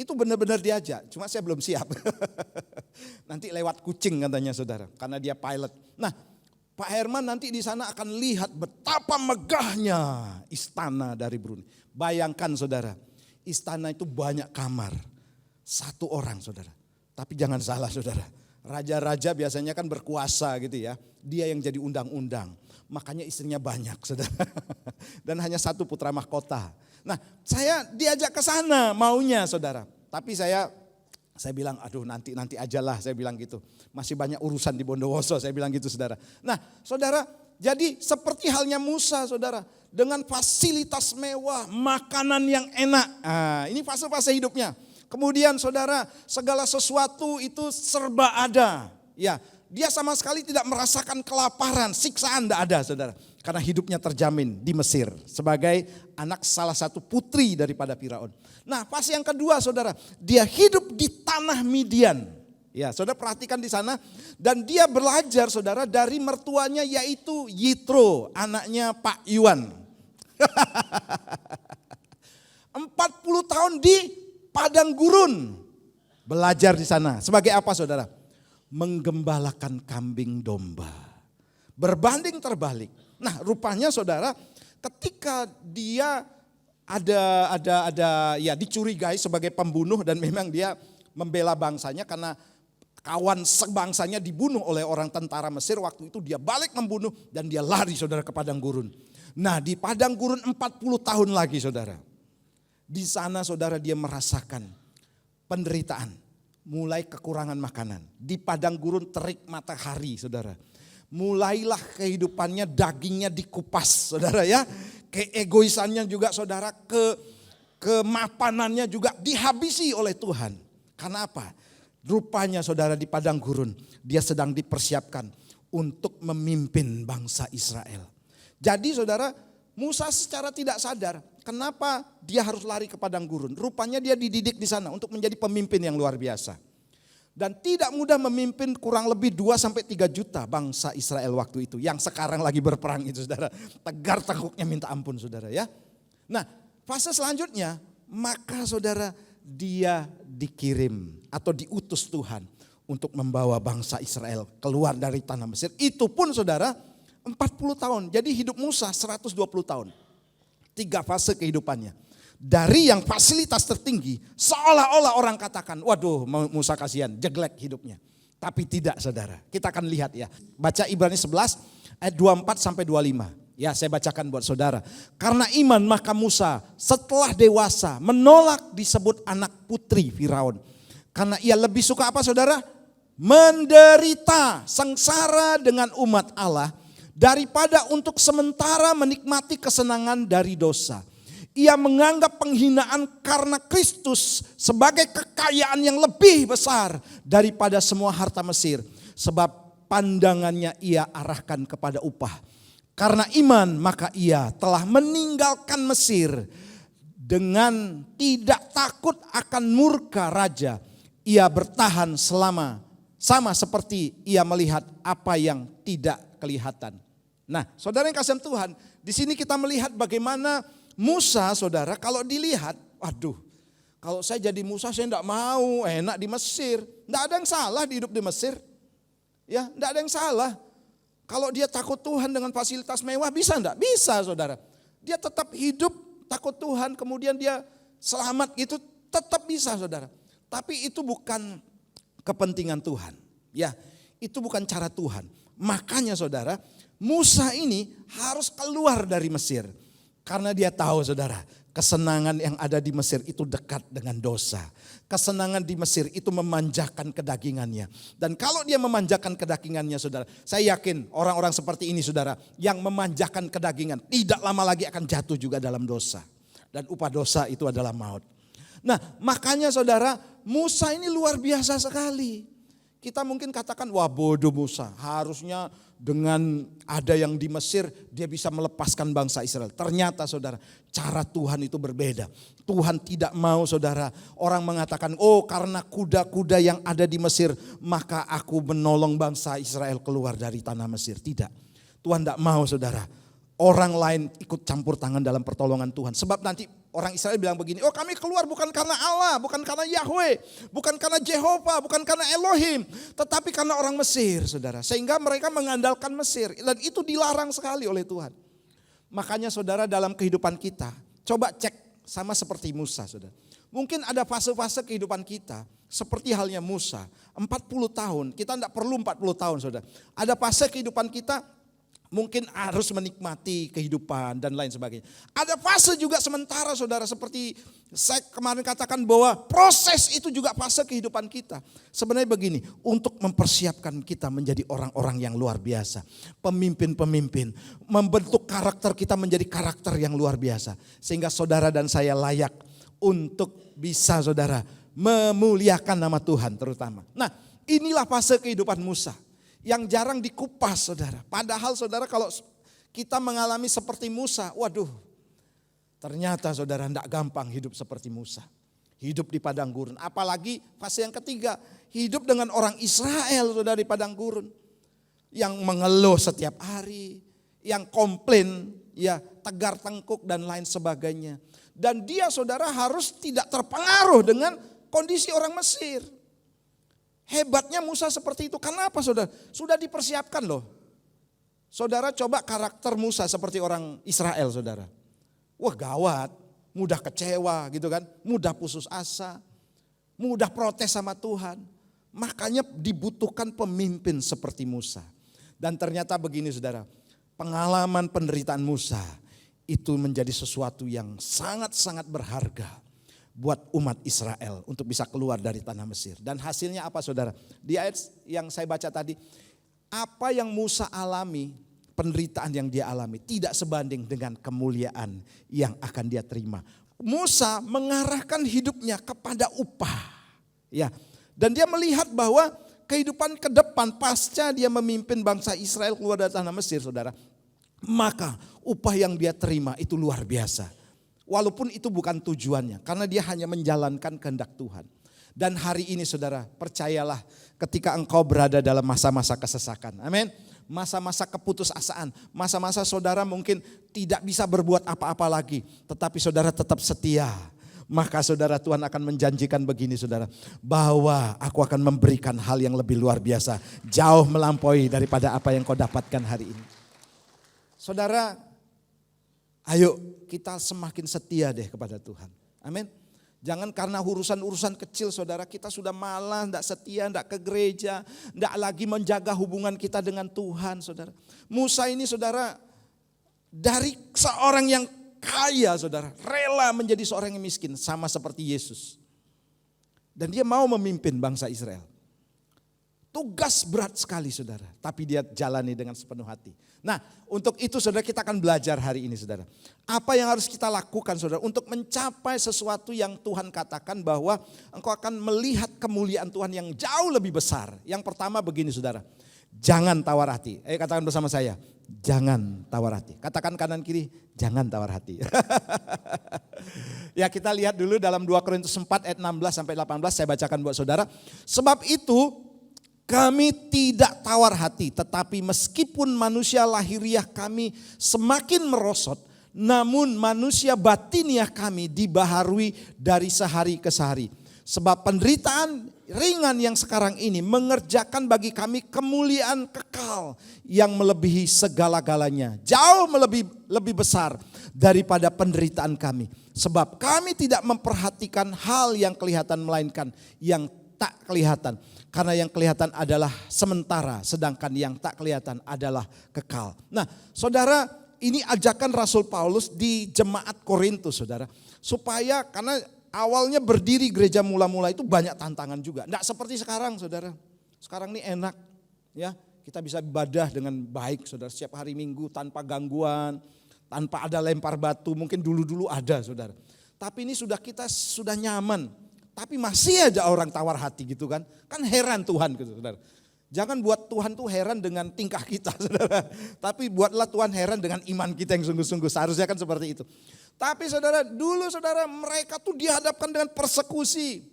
Itu benar-benar diajak, cuma saya belum siap. Nanti lewat kucing katanya saudara, karena dia pilot. Nah, Pak Herman nanti di sana akan lihat betapa megahnya istana dari Brunei. Bayangkan saudara, istana itu banyak kamar. Satu orang saudara. Tapi jangan salah saudara. Raja-raja biasanya kan berkuasa gitu ya. Dia yang jadi undang-undang. Makanya istrinya banyak saudara. Dan hanya satu putra mahkota. Nah saya diajak ke sana maunya saudara. Tapi saya bilang aduh nanti ajalah saya bilang gitu. Masih banyak urusan di Bondowoso saya bilang gitu saudara. Nah saudara jadi seperti halnya Musa saudara. Dengan fasilitas mewah, makanan yang enak. Nah, ini fase-fase hidupnya. Kemudian saudara, segala sesuatu itu serba ada. Ya, dia sama sekali tidak merasakan kelaparan, siksaan tidak ada saudara. Karena hidupnya terjamin di Mesir sebagai anak salah satu putri daripada Firaun. Nah, fase yang kedua saudara, dia hidup di tanah Midian. Ya, saudara perhatikan di sana dan dia belajar saudara dari mertuanya yaitu Yitro, anaknya Pak Yuan. 40 tahun di padang gurun. Belajar di sana. Sebagai apa saudara? Menggembalakan kambing domba. Berbanding terbalik. Nah rupanya saudara ketika dia ada ya dicurigai sebagai pembunuh dan memang dia membela bangsanya karena kawan sebangsanya dibunuh oleh orang tentara Mesir. Waktu itu dia balik membunuh dan dia lari saudara ke padang gurun. Nah di padang gurun 40 tahun lagi saudara. Di sana saudara dia merasakan penderitaan. Mulai kekurangan makanan. Di padang gurun terik matahari saudara. Mulailah kehidupannya dagingnya dikupas saudara ya. Keegoisannya juga saudara, kemapanannya juga dihabisi oleh Tuhan. Karena apa? Rupanya saudara di padang gurun dia sedang dipersiapkan untuk memimpin bangsa Israel. Jadi saudara Musa secara tidak sadar kenapa dia harus lari ke padang gurun. Rupanya dia dididik di sana untuk menjadi pemimpin yang luar biasa. Dan tidak mudah memimpin kurang lebih 2-3 juta bangsa Israel waktu itu. Yang sekarang lagi berperang itu saudara. Tegar tengkuknya minta ampun saudara ya. Nah fase selanjutnya maka saudara dia dikirim atau diutus Tuhan untuk membawa bangsa Israel keluar dari tanah Mesir. Itu pun saudara 40 tahun. Jadi hidup Musa 120 tahun. 3 fase kehidupannya. Dari yang fasilitas tertinggi seolah-olah orang katakan waduh Musa kasihan jeglek hidupnya. Tapi tidak saudara. Kita akan lihat ya. Baca Ibrani 11 ayat 24-25. Ya saya bacakan buat saudara. Karena iman maka Musa setelah dewasa menolak disebut anak putri Firaun. Karena ia lebih suka apa saudara? Menderita sengsara dengan umat Allah. Daripada untuk sementara menikmati kesenangan dari dosa. Ia menganggap penghinaan karena Kristus sebagai kekayaan yang lebih besar daripada semua harta Mesir. Sebab pandangannya ia arahkan kepada upah. Karena iman maka ia telah meninggalkan Mesir dengan tidak takut akan murka raja. Ia bertahan sama seperti ia melihat apa yang tidak kelihatan. Nah, saudara yang kasih Tuhan, di sini kita melihat bagaimana Musa, saudara, kalau dilihat, waduh, kalau saya jadi Musa saya enggak mau, enak di Mesir. Enggak ada yang salah di hidup di Mesir. Ya, enggak ada yang salah. Kalau dia takut Tuhan dengan fasilitas mewah bisa enggak? Bisa, saudara. Dia tetap hidup takut Tuhan, kemudian dia selamat gitu, tetap bisa, saudara. Tapi itu bukan kepentingan Tuhan. Ya, itu bukan cara Tuhan. Makanya saudara, Musa ini harus keluar dari Mesir. Karena dia tahu saudara, kesenangan yang ada di Mesir itu dekat dengan dosa. Kesenangan di Mesir itu memanjakan kedagingannya. Dan kalau dia memanjakan kedagingannya saudara, saya yakin orang-orang seperti ini saudara, yang memanjakan kedagingan tidak lama lagi akan jatuh juga dalam dosa. Dan upah dosa itu adalah maut. Nah makanya saudara, Musa ini luar biasa sekali. Kita mungkin katakan, wah bodoh Musa, harusnya dengan ada yang di Mesir dia bisa melepaskan bangsa Israel. Ternyata saudara, cara Tuhan itu berbeda. Tuhan tidak mau saudara, orang mengatakan, oh karena kuda-kuda yang ada di Mesir maka aku menolong bangsa Israel keluar dari tanah Mesir. Tidak, Tuhan tidak mau saudara, orang lain ikut campur tangan dalam pertolongan Tuhan. Sebab nanti orang Israel bilang begini, oh kami keluar bukan karena Allah, bukan karena Yahweh, bukan karena Jehovah, bukan karena Elohim. Tetapi karena orang Mesir saudara. Sehingga mereka mengandalkan Mesir. Dan itu dilarang sekali oleh Tuhan. Makanya saudara dalam kehidupan kita, coba cek sama seperti Musa saudara. Mungkin ada fase-fase kehidupan kita seperti halnya Musa, 40 tahun, kita tidak perlu 40 tahun saudara. Ada fase kehidupan kita mungkin harus menikmati kehidupan dan lain sebagainya. Ada fase juga sementara saudara, seperti saya kemarin katakan bahwa proses itu juga fase kehidupan kita. Sebenarnya begini, untuk mempersiapkan kita menjadi orang-orang yang luar biasa. Pemimpin-pemimpin, membentuk karakter kita menjadi karakter yang luar biasa. Sehingga saudara dan saya layak untuk bisa saudara memuliakan nama Tuhan terutama. Nah, inilah fase kehidupan Musa yang jarang dikupas saudara. Padahal saudara kalau kita mengalami seperti Musa, waduh, ternyata saudara tidak gampang hidup seperti Musa. Hidup di padang gurun, apalagi fase yang ketiga, hidup dengan orang Israel saudara di padang gurun. Yang mengeluh setiap hari, yang komplain, ya tegar tengkuk dan lain sebagainya. Dan dia saudara harus tidak terpengaruh dengan kondisi orang Mesir. Hebatnya Musa seperti itu. Kenapa saudara? Sudah dipersiapkan loh. Saudara coba karakter Musa seperti orang Israel saudara. Wah gawat, mudah kecewa gitu kan. Mudah putus asa, mudah protes sama Tuhan. Makanya dibutuhkan pemimpin seperti Musa. Dan ternyata begini saudara, pengalaman penderitaan Musa itu menjadi sesuatu yang sangat-sangat berharga buat umat Israel untuk bisa keluar dari tanah Mesir. Dan hasilnya apa saudara? Di ayat yang saya baca tadi, apa yang Musa alami, penderitaan yang dia alami tidak sebanding dengan kemuliaan yang akan dia terima. Musa mengarahkan hidupnya kepada upah. Ya. Dan dia melihat bahwa kehidupan ke depan pasca dia memimpin bangsa Israel keluar dari tanah Mesir saudara. Maka upah yang dia terima itu luar biasa. Walaupun itu bukan tujuannya, karena dia hanya menjalankan kehendak Tuhan. Dan hari ini saudara, percayalah ketika engkau berada dalam masa-masa kesesakan. Amin. Masa-masa keputusasaan, masa-masa saudara mungkin tidak bisa berbuat apa-apa lagi. Tetapi saudara tetap setia. Maka saudara, Tuhan akan menjanjikan begini saudara, bahwa aku akan memberikan hal yang lebih luar biasa. Jauh melampaui daripada apa yang kau dapatkan hari ini. Saudara, ayo kita semakin setia deh kepada Tuhan. Amin. Jangan karena urusan-urusan kecil saudara kita sudah malas, tidak setia, tidak ke gereja, tidak lagi menjaga hubungan kita dengan Tuhan saudara. Musa ini saudara dari seorang yang kaya saudara, rela menjadi seorang yang miskin sama seperti Yesus. Dan dia mau memimpin bangsa Israel. Tugas berat sekali saudara, tapi dia jalani dengan sepenuh hati. Nah untuk itu saudara kita akan belajar hari ini saudara. Apa yang harus kita lakukan saudara untuk mencapai sesuatu yang Tuhan katakan bahwa engkau akan melihat kemuliaan Tuhan yang jauh lebih besar. Yang pertama begini saudara, jangan tawar hati. Ayo katakan bersama saya, jangan tawar hati. Katakan kanan kiri, jangan tawar hati. Ya kita lihat dulu dalam 2 Korintus 4 ayat 16 sampai 18 saya bacakan buat saudara. Sebab itu kami tidak tawar hati, tetapi meskipun manusia lahiriah kami semakin merosot, namun manusia batiniah kami dibaharui dari sehari ke sehari. Sebab penderitaan ringan yang sekarang ini mengerjakan bagi kami kemuliaan kekal yang melebihi segala-galanya. Jauh lebih besar daripada penderitaan kami. Sebab kami tidak memperhatikan hal yang kelihatan melainkan yang tak kelihatan. Karena yang kelihatan adalah sementara, sedangkan yang tak kelihatan adalah kekal. Nah saudara, ini ajakan Rasul Paulus di jemaat Korintus saudara. Supaya karena awalnya berdiri gereja mula-mula itu banyak tantangan juga. Tidak seperti sekarang saudara. Sekarang ini enak ya, kita bisa ibadah dengan baik saudara. Setiap hari Minggu tanpa gangguan, tanpa ada lempar batu. Mungkin dulu-dulu ada saudara. Tapi ini kita sudah nyaman. Tapi masih aja orang tawar hati gitu kan. Kan heran Tuhan gitu saudara. Jangan buat Tuhan tuh heran dengan tingkah kita saudara. Tapi buatlah Tuhan heran dengan iman kita yang sungguh-sungguh. Seharusnya kan seperti itu. Tapi saudara, dulu saudara mereka tuh dihadapkan dengan persekusi.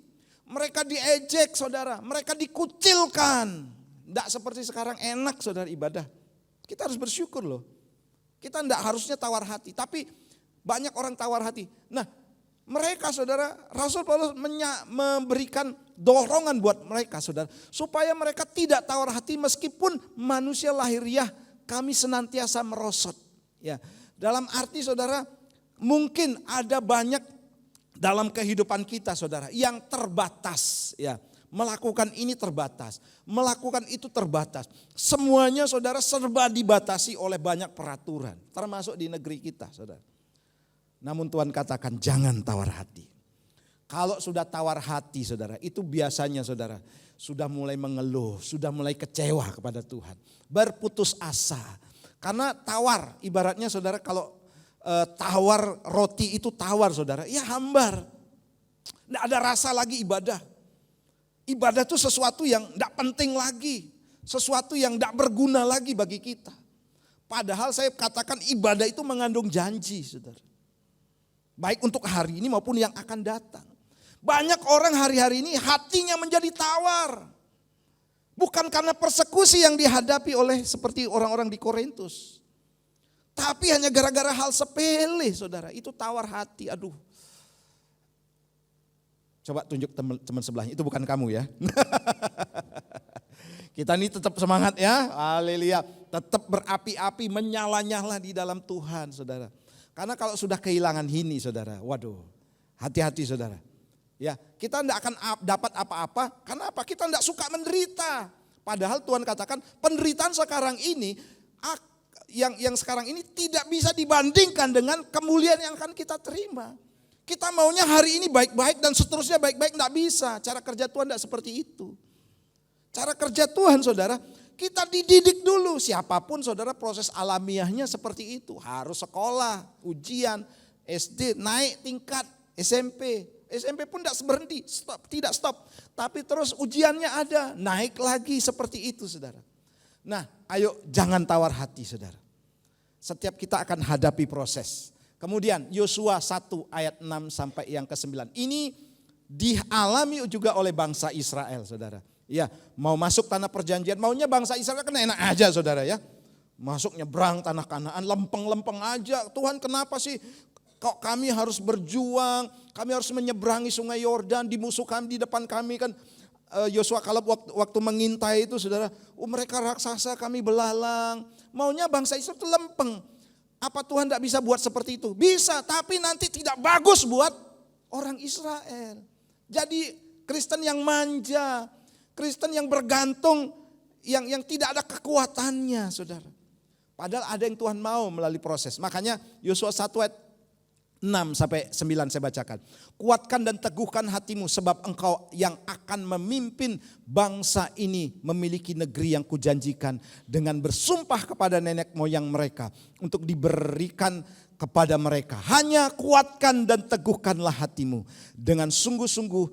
Mereka diejek saudara. Mereka dikucilkan. Tidak seperti sekarang enak saudara ibadah. Kita harus bersyukur loh. Kita tidak harusnya tawar hati. Tapi banyak orang tawar hati. Nah mereka saudara, Rasul Paulus memberikan dorongan buat mereka saudara. Supaya mereka tidak tawar hati meskipun manusia lahiriah kami senantiasa merosot. Ya, dalam arti saudara, mungkin ada banyak dalam kehidupan kita saudara yang terbatas ya. Melakukan ini terbatas, melakukan itu terbatas. Semuanya saudara serba dibatasi oleh banyak peraturan, termasuk di negeri kita saudara. Namun Tuhan katakan jangan tawar hati. Kalau sudah tawar hati saudara, itu biasanya saudara sudah mulai mengeluh, sudah mulai kecewa kepada Tuhan. Berputus asa, karena tawar ibaratnya saudara kalau tawar roti itu tawar saudara, ya hambar. Tidak ada rasa lagi ibadah. Ibadah itu sesuatu yang tidak penting lagi. Sesuatu yang tidak berguna lagi bagi kita. Padahal saya katakan ibadah itu mengandung janji saudara. Baik untuk hari ini maupun yang akan datang. Banyak orang hari-hari ini hatinya menjadi tawar. Bukan karena persekusi yang dihadapi oleh seperti orang-orang di Korintus. Tapi hanya gara-gara hal sepele saudara. Itu tawar hati, aduh. Coba tunjuk teman sebelahnya, itu bukan kamu ya. Kita ini tetap semangat ya, haleluya. Tetap berapi-api, menyala-nyala di dalam Tuhan saudara. Karena kalau sudah kehilangan ini saudara, waduh hati-hati saudara. Ya, kita tidak akan dapat apa-apa, karena apa? Kita tidak suka menderita. Padahal Tuhan katakan penderitaan sekarang ini, yang sekarang ini tidak bisa dibandingkan dengan kemuliaan yang akan kita terima. Kita maunya hari ini baik-baik dan seterusnya baik-baik, tidak bisa. Cara kerja Tuhan tidak seperti itu. Cara kerja Tuhan saudara, kita dididik dulu. Siapapun saudara proses alamiahnya seperti itu. Harus sekolah, ujian, SD, naik tingkat, SMP. SMP pun tidak berhenti, tidak stop. Tapi terus ujiannya ada, naik lagi seperti itu saudara. Nah ayo jangan tawar hati saudara. Setiap kita akan hadapi proses. Kemudian Yosua 1 ayat 6 sampai yang ke-9. Ini dialami juga oleh bangsa Israel saudara. Ya, mau masuk tanah perjanjian, maunya bangsa Israel kan enak aja saudara ya. Masuk nyebrang tanah Kanaan, lempeng-lempeng aja. Tuhan kenapa sih kok kami harus berjuang, kami harus menyeberangi sungai Yordan, di musuh kami di depan kami kan. Yosua Kaleb waktu mengintai itu saudara, mereka raksasa kami belalang. Maunya bangsa Israel itu lempeng. Apa Tuhan tidak bisa buat seperti itu? Bisa, tapi nanti tidak bagus buat orang Israel. Jadi Kristen yang manja, Kristen yang bergantung, yang tidak ada kekuatannya saudara. Padahal ada yang Tuhan mau melalui proses. Makanya Yosua 1 ayat 6 sampai 9 saya bacakan. Kuatkan dan teguhkan hatimu sebab engkau yang akan memimpin bangsa ini memiliki negeri yang kujanjikan dengan bersumpah kepada nenek moyang mereka untuk diberikan kepada mereka. Hanya kuatkan dan teguhkanlah hatimu dengan sungguh-sungguh,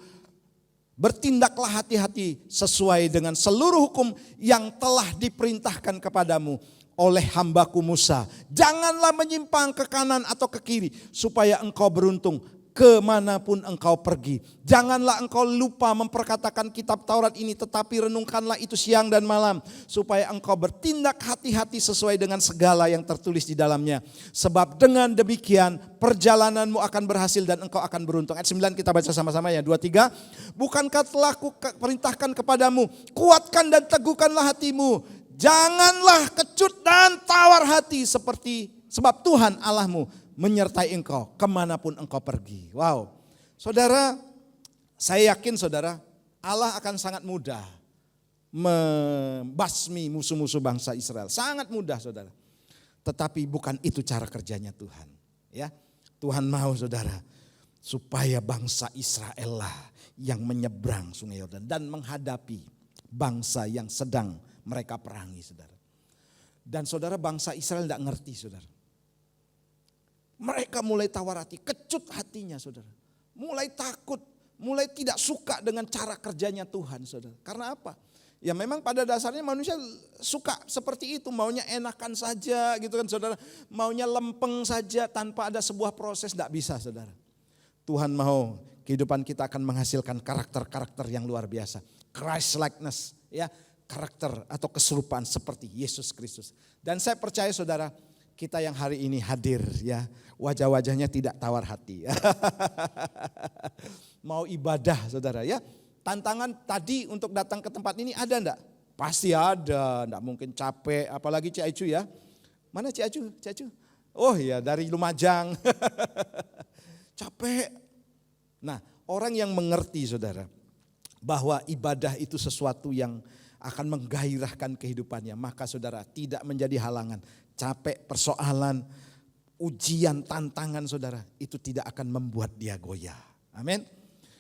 bertindaklah hati-hati sesuai dengan seluruh hukum yang telah diperintahkan kepadamu oleh hambaku Musa. Janganlah menyimpang ke kanan atau ke kiri supaya engkau beruntung kemanapun engkau pergi. Janganlah engkau lupa memperkatakan kitab Taurat ini, tetapi renungkanlah itu siang dan malam supaya engkau bertindak hati-hati sesuai dengan segala yang tertulis di dalamnya. Sebab dengan demikian perjalananmu akan berhasil dan engkau akan beruntung. Ayat 9 kita baca sama-sama ya, 2, 3. Bukankah telah kuperintahkan kepadamu, kuatkan dan teguhkanlah hatimu. Janganlah kecut dan tawar hati sebab Tuhan Allahmu menyertai engkau kemanapun engkau pergi. Wow, saudara, saya yakin saudara, Allah akan sangat mudah membasmi musuh-musuh bangsa Israel. Sangat mudah saudara. Tetapi bukan itu cara kerjanya Tuhan. Ya, Tuhan mau saudara supaya bangsa Israel lah yang menyeberang sungai Yordan dan menghadapi bangsa yang sedang mereka perangi saudara. Dan saudara bangsa Israel tidak ngerti saudara. Mereka mulai tawar hati, kecut hatinya saudara. Mulai takut, mulai tidak suka dengan cara kerjanya Tuhan saudara. Karena apa? Ya memang pada dasarnya manusia suka seperti itu. Maunya enakan saja gitu kan saudara. Maunya lempeng saja tanpa ada sebuah proses, tidak bisa saudara. Tuhan mau kehidupan kita akan menghasilkan karakter-karakter yang luar biasa. Christ likeness ya. Karakter atau keserupaan seperti Yesus Kristus. Dan saya percaya saudara, kita yang hari ini hadir ya, wajah-wajahnya tidak tawar hati. Mau ibadah saudara ya. Tantangan tadi untuk datang ke tempat ini ada enggak? Pasti ada, enggak mungkin capek, apalagi Cik Aicu ya. Mana Cik Aicu? Cik Aicu? Oh iya dari Lumajang. Capek. Nah, orang yang mengerti saudara, bahwa ibadah itu sesuatu yang akan menggairahkan kehidupannya, maka saudara tidak menjadi halangan. Capek, persoalan, ujian, tantangan saudara, itu tidak akan membuat dia goyah. Amin.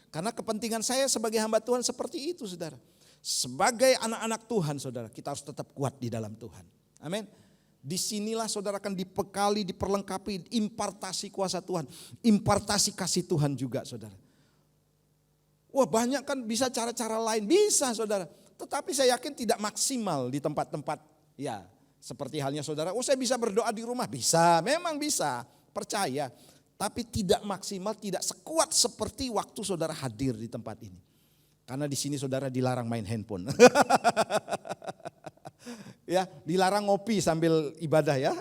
Karena kepentingan saya sebagai hamba Tuhan seperti itu saudara. Sebagai anak-anak Tuhan saudara, kita harus tetap kuat di dalam Tuhan. Amin. Disinilah saudara akan dibekali, diperlengkapi, impartasi kuasa Tuhan, impartasi kasih Tuhan juga saudara. Wah banyak kan bisa cara-cara lain, bisa saudara. Tetapi saya yakin tidak maksimal di tempat-tempat ya. Seperti halnya saudara, saya bisa berdoa di rumah, bisa, memang bisa, percaya. Tapi tidak maksimal, tidak sekuat seperti waktu saudara hadir di tempat ini. Karena di sini saudara dilarang main handphone. Ya, dilarang ngopi sambil ibadah ya.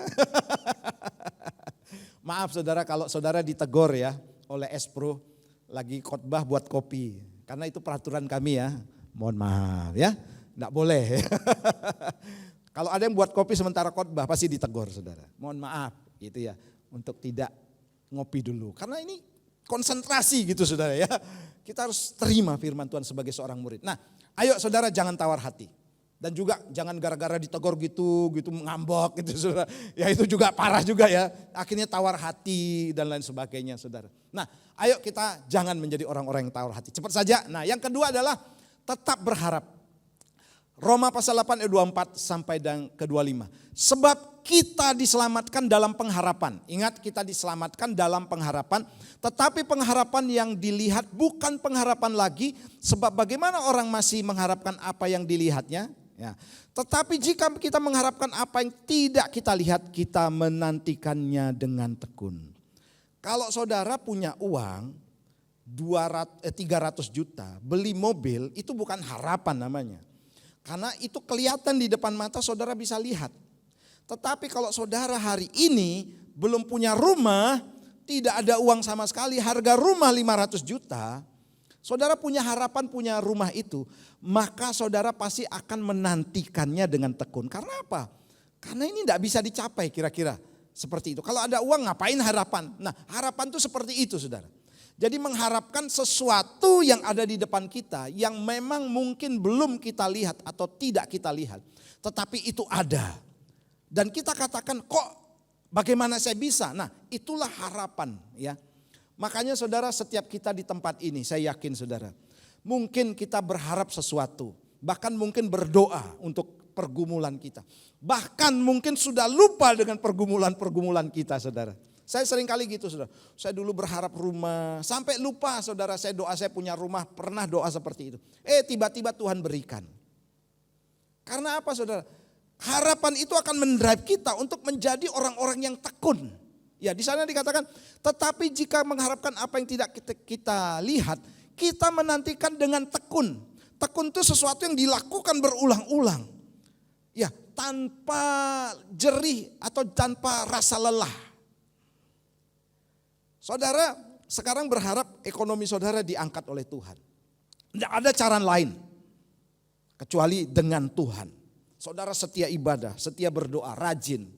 Maaf saudara kalau saudara ditegur ya oleh Espro lagi khotbah buat kopi. Karena itu peraturan kami ya. Mohon maaf ya, enggak boleh. Kalau ada yang buat kopi sementara khotbah pasti ditegur saudara. Mohon maaf gitu ya untuk tidak ngopi dulu. Karena ini konsentrasi gitu saudara ya. Kita harus terima firman Tuhan sebagai seorang murid. Nah, ayo saudara jangan tawar hati. Dan juga jangan gara-gara ditegur gitu ngambek gitu saudara. Ya itu juga parah juga ya. Akhirnya tawar hati dan lain sebagainya saudara. Nah ayo kita jangan menjadi orang-orang yang tawar hati. Cepat saja. Nah yang kedua adalah tetap berharap. Roma pasal 8 ayat 24 sampai dan ke 25. Sebab kita diselamatkan dalam pengharapan. Ingat kita diselamatkan dalam pengharapan. Tetapi pengharapan yang dilihat bukan pengharapan lagi. Sebab bagaimana orang masih mengharapkan apa yang dilihatnya. Ya. Tetapi jika kita mengharapkan apa yang tidak kita lihat, kita menantikannya dengan tekun. Kalau saudara punya uang 300 juta, beli mobil, itu bukan harapan namanya. Karena itu kelihatan di depan mata saudara bisa lihat. Tetapi kalau saudara hari ini belum punya rumah, tidak ada uang sama sekali, harga rumah 500 juta, saudara punya harapan punya rumah itu, maka saudara pasti akan menantikannya dengan tekun. Karena apa? Karena ini tidak bisa dicapai kira-kira seperti itu. Kalau ada uang ngapain harapan? Nah harapan itu seperti itu saudara. Jadi mengharapkan sesuatu yang ada di depan kita yang memang mungkin belum kita lihat atau tidak kita lihat. Tetapi itu ada. Dan kita katakan kok bagaimana saya bisa? Nah itulah harapan ya. Makanya saudara setiap kita di tempat ini saya yakin saudara. Mungkin kita berharap sesuatu. Bahkan mungkin berdoa untuk pergumulan kita. Bahkan mungkin sudah lupa dengan pergumulan-pergumulan kita saudara. Saya sering kali gitu saudara. Saya dulu berharap rumah. Sampai lupa saudara saya doa saya punya rumah. Pernah doa seperti itu. Tiba-tiba Tuhan berikan. Karena apa saudara? Harapan itu akan mendrive kita untuk menjadi orang-orang yang tekun. Ya di sana dikatakan, tetapi jika mengharapkan apa yang tidak kita lihat, kita menantikan dengan tekun. Tekun itu sesuatu yang dilakukan berulang-ulang. Ya tanpa jerih atau tanpa rasa lelah. Saudara sekarang berharap ekonomi saudara diangkat oleh Tuhan. Tidak ada cara lain kecuali dengan Tuhan. Saudara setia ibadah, setia berdoa, rajin.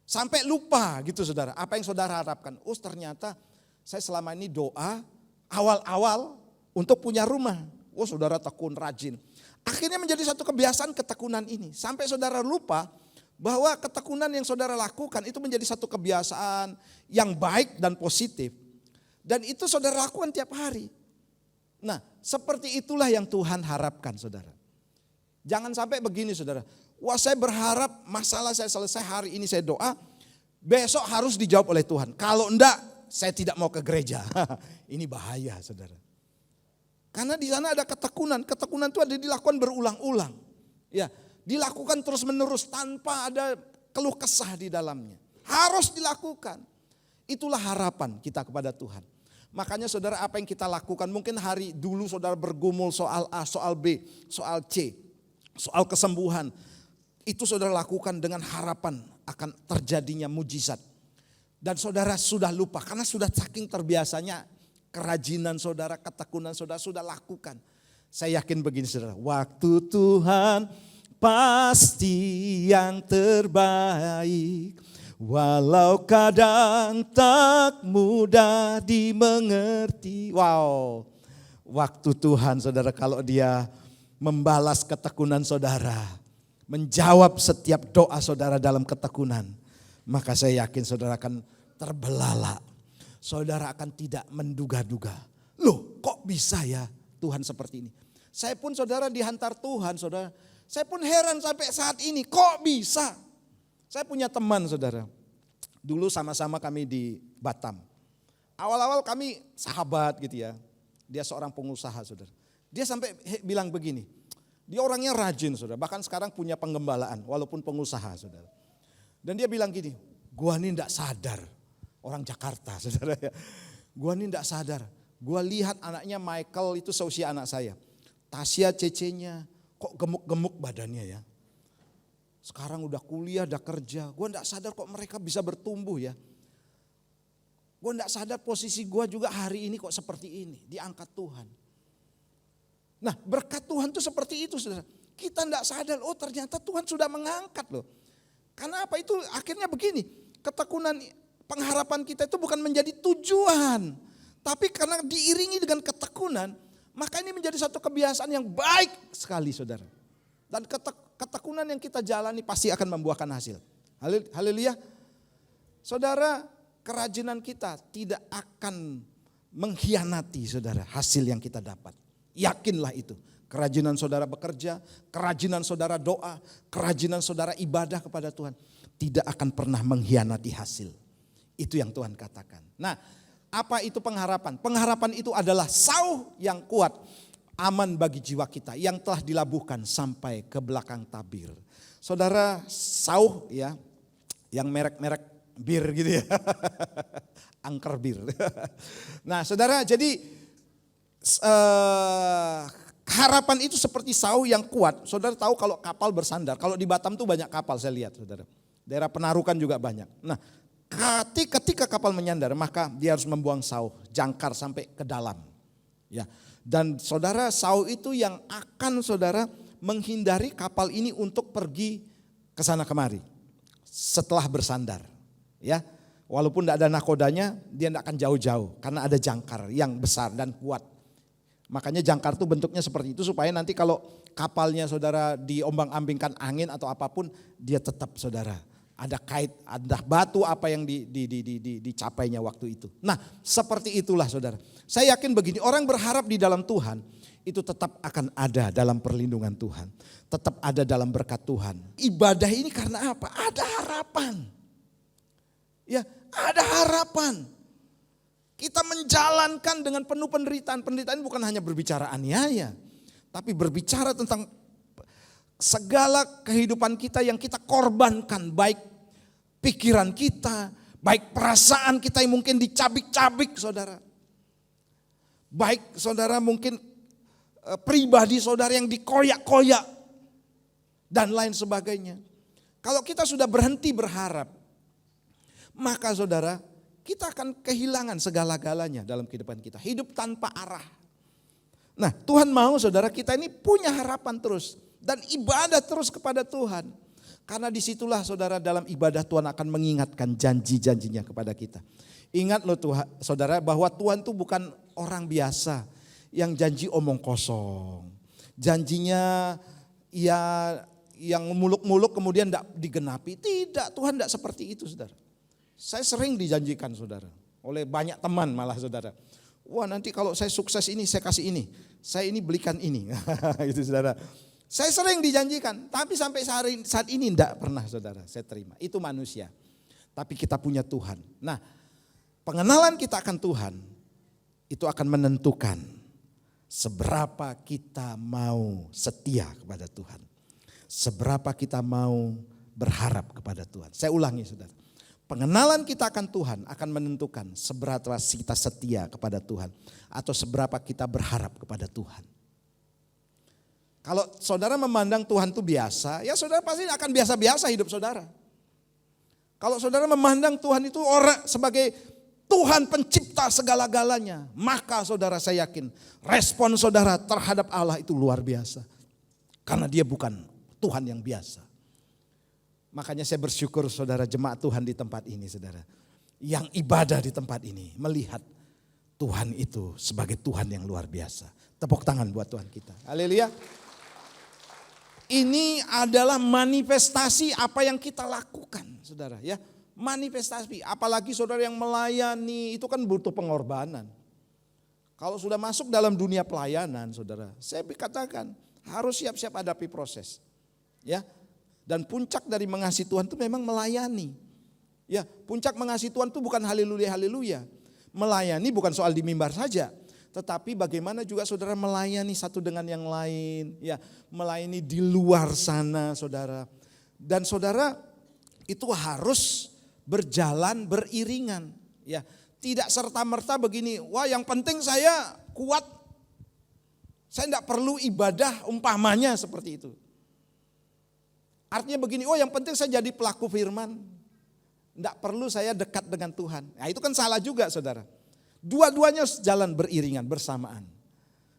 Sampai lupa gitu saudara, apa yang saudara harapkan. Ternyata saya selama ini doa awal-awal untuk punya rumah. Saudara tekun, rajin. Akhirnya menjadi satu kebiasaan ketekunan ini. Sampai saudara lupa bahwa ketekunan yang saudara lakukan itu menjadi satu kebiasaan yang baik dan positif. Dan itu saudara lakukan tiap hari. Nah seperti itulah yang Tuhan harapkan saudara. Jangan sampai begini saudara. Saya berharap masalah saya selesai hari ini saya doa. Besok harus dijawab oleh Tuhan. Kalau enggak saya tidak mau ke gereja. Ini bahaya saudara. Karena di sana ada ketekunan. Ketekunan itu ada dilakukan berulang-ulang. Ya, dilakukan terus menerus tanpa ada keluh kesah di dalamnya. Harus dilakukan. Itulah harapan kita kepada Tuhan. Makanya saudara apa yang kita lakukan. Mungkin hari dulu saudara bergumul soal A, soal B, soal C. Soal kesembuhan. Itu saudara lakukan dengan harapan akan terjadinya mujizat. Dan saudara sudah lupa karena sudah saking terbiasanya kerajinan saudara, ketekunan saudara sudah lakukan. Saya yakin begini saudara, waktu Tuhan pasti yang terbaik. Walau kadang tak mudah dimengerti. Wow, waktu Tuhan saudara kalau dia membalas ketekunan saudara, menjawab setiap doa saudara dalam ketekunan, maka saya yakin saudara akan terbelalak. Saudara akan tidak menduga-duga. Loh kok bisa ya Tuhan seperti ini? Saya pun saudara dihantar Tuhan saudara. Saya pun heran sampai saat ini kok bisa? Saya punya teman saudara, dulu sama-sama kami di Batam. Awal-awal kami sahabat gitu ya, dia seorang pengusaha saudara. Dia sampai bilang begini, dia orangnya rajin saudara, bahkan sekarang punya penggembalaan walaupun pengusaha saudara. Dan dia bilang gini, gua ini enggak sadar, orang Jakarta saudara ya. Gua ini enggak sadar, gua lihat anaknya Michael itu seusia anak saya. Tasya cecenya kok gemuk-gemuk badannya ya. Sekarang udah kuliah, udah kerja. Gue gak sadar kok mereka bisa bertumbuh ya. Gue gak sadar posisi gue juga hari ini kok seperti ini. Diangkat Tuhan. Nah berkat Tuhan tuh seperti itu saudara. Kita gak sadar, oh ternyata Tuhan sudah mengangkat loh. Karena apa itu akhirnya begini. Ketekunan pengharapan kita itu bukan menjadi tujuan. Tapi karena diiringi dengan ketekunan. Maka ini menjadi satu kebiasaan yang baik sekali saudara. Dan ketekunan yang kita jalani pasti akan membuahkan hasil. Haleluya. Saudara, kerajinan kita tidak akan mengkhianati saudara hasil yang kita dapat. Yakinlah itu. Kerajinan saudara bekerja, kerajinan saudara doa, kerajinan saudara ibadah kepada Tuhan. Tidak akan pernah mengkhianati hasil. Itu yang Tuhan katakan. Nah, apa itu pengharapan? Pengharapan itu adalah sauh yang kuat. Aman bagi jiwa kita yang telah dilabuhkan sampai ke belakang tabir. Saudara sauh ya, yang merek-merek bir gitu ya. Angker bir. Nah saudara jadi harapan itu seperti sauh yang kuat. Saudara tahu kalau kapal bersandar, kalau di Batam tuh banyak kapal saya lihat saudara. Daerah Penarukan juga banyak. Nah ketika kapal menyandar maka dia harus membuang sauh, jangkar sampai ke dalam. Ya. Dan saudara sauh itu yang akan saudara menghindari kapal ini untuk pergi ke sana kemari setelah bersandar. Ya, walaupun tidak ada nakodanya dia tidak akan jauh-jauh karena ada jangkar yang besar dan kuat. Makanya jangkar itu bentuknya seperti itu supaya nanti kalau kapalnya saudara diombang-ambingkan angin atau apapun dia tetap saudara. Ada kait, ada batu apa yang dicapainya waktu itu. Nah seperti itulah saudara. Saya yakin begini, orang berharap di dalam Tuhan itu tetap akan ada dalam perlindungan Tuhan. Tetap ada dalam berkat Tuhan. Ibadah ini karena apa? Ada harapan. Ya, ada harapan. Kita menjalankan dengan penuh penderitaan. Penderitaan bukan hanya berbicara aniaya. Tapi berbicara tentang segala kehidupan kita yang kita korbankan, baik pikiran kita, baik perasaan kita yang mungkin dicabik-cabik saudara. Baik saudara mungkin pribadi saudara yang dikoyak-koyak dan lain sebagainya. Kalau kita sudah berhenti berharap, maka saudara kita akan kehilangan segala-galanya dalam kehidupan kita. Hidup tanpa arah. Nah Tuhan mau saudara kita ini punya harapan terus. Dan ibadah terus kepada Tuhan. Karena disitulah saudara dalam ibadah Tuhan akan mengingatkan janji-janjinya kepada kita. Ingat loh Tuhan, saudara bahwa Tuhan itu bukan orang biasa yang janji omong kosong. Janjinya ya yang muluk-muluk kemudian tidak digenapi. Tidak, Tuhan tidak seperti itu saudara. Saya sering dijanjikan saudara oleh banyak teman malah saudara. Wah nanti kalau saya sukses ini saya kasih ini. Saya ini belikan ini. Gitu saudara. Saya sering dijanjikan, tapi sampai saat ini tidak pernah saudara saya terima. Itu manusia, tapi kita punya Tuhan. Nah pengenalan kita akan Tuhan itu akan menentukan seberapa kita mau setia kepada Tuhan. Seberapa kita mau berharap kepada Tuhan. Saya ulangi saudara. Pengenalan kita akan Tuhan akan menentukan seberapa kita setia kepada Tuhan. Atau seberapa kita berharap kepada Tuhan. Kalau saudara memandang Tuhan itu biasa, ya saudara pasti akan biasa-biasa hidup saudara. Kalau saudara memandang Tuhan itu orang sebagai Tuhan pencipta segala-galanya, maka saudara saya yakin respon saudara terhadap Allah itu luar biasa. Karena dia bukan Tuhan yang biasa. Makanya saya bersyukur saudara jemaat Tuhan di tempat ini saudara. Yang ibadah di tempat ini melihat Tuhan itu sebagai Tuhan yang luar biasa. Tepuk tangan buat Tuhan kita. Haleluya. Ini adalah manifestasi apa yang kita lakukan saudara ya. Manifestasi, apalagi saudara yang melayani itu kan butuh pengorbanan. Kalau sudah masuk dalam dunia pelayanan saudara, saya katakan harus siap-siap hadapi proses. Ya. Dan puncak dari mengasihi Tuhan itu memang melayani. Ya, puncak mengasihi Tuhan itu bukan haleluya. Melayani bukan soal di mimbar saja, tetapi bagaimana juga saudara melayani satu dengan yang lain, ya, melayani di luar sana, saudara. Dan saudara itu harus berjalan beriringan, ya. Tidak serta-merta begini, wah yang penting saya kuat, saya tidak perlu ibadah umpamanya seperti itu. Artinya begini, oh yang penting saya jadi pelaku firman. Tidak perlu saya dekat dengan Tuhan. Nah itu kan salah juga saudara. Dua-duanya jalan beriringan bersamaan.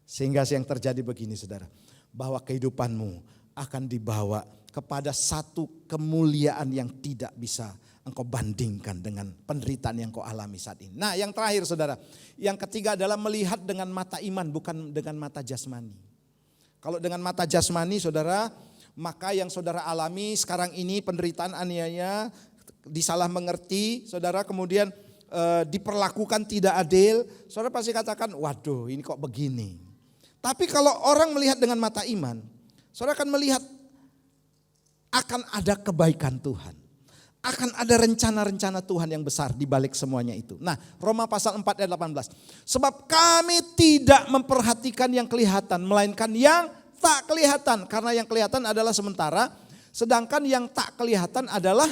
Sehingga yang terjadi begini saudara. Bahwa kehidupanmu akan dibawa kepada satu kemuliaan yang tidak bisa engkau bandingkan dengan penderitaan yang kau alami saat ini. Nah yang terakhir saudara. Yang ketiga adalah melihat dengan mata iman bukan dengan mata jasmani. Kalau dengan mata jasmani saudara, maka yang saudara alami sekarang ini penderitaan aniaya, disalah mengerti, saudara kemudian diperlakukan tidak adil, saudara pasti katakan, waduh ini kok begini. Tapi kalau orang melihat dengan mata iman, saudara akan melihat akan ada kebaikan Tuhan. Akan ada rencana-rencana Tuhan yang besar di balik semuanya itu. Nah Roma pasal 4 ayat 18. Sebab kami tidak memperhatikan yang kelihatan, melainkan yang tak kelihatan. Karena yang kelihatan adalah sementara, sedangkan yang tak kelihatan adalah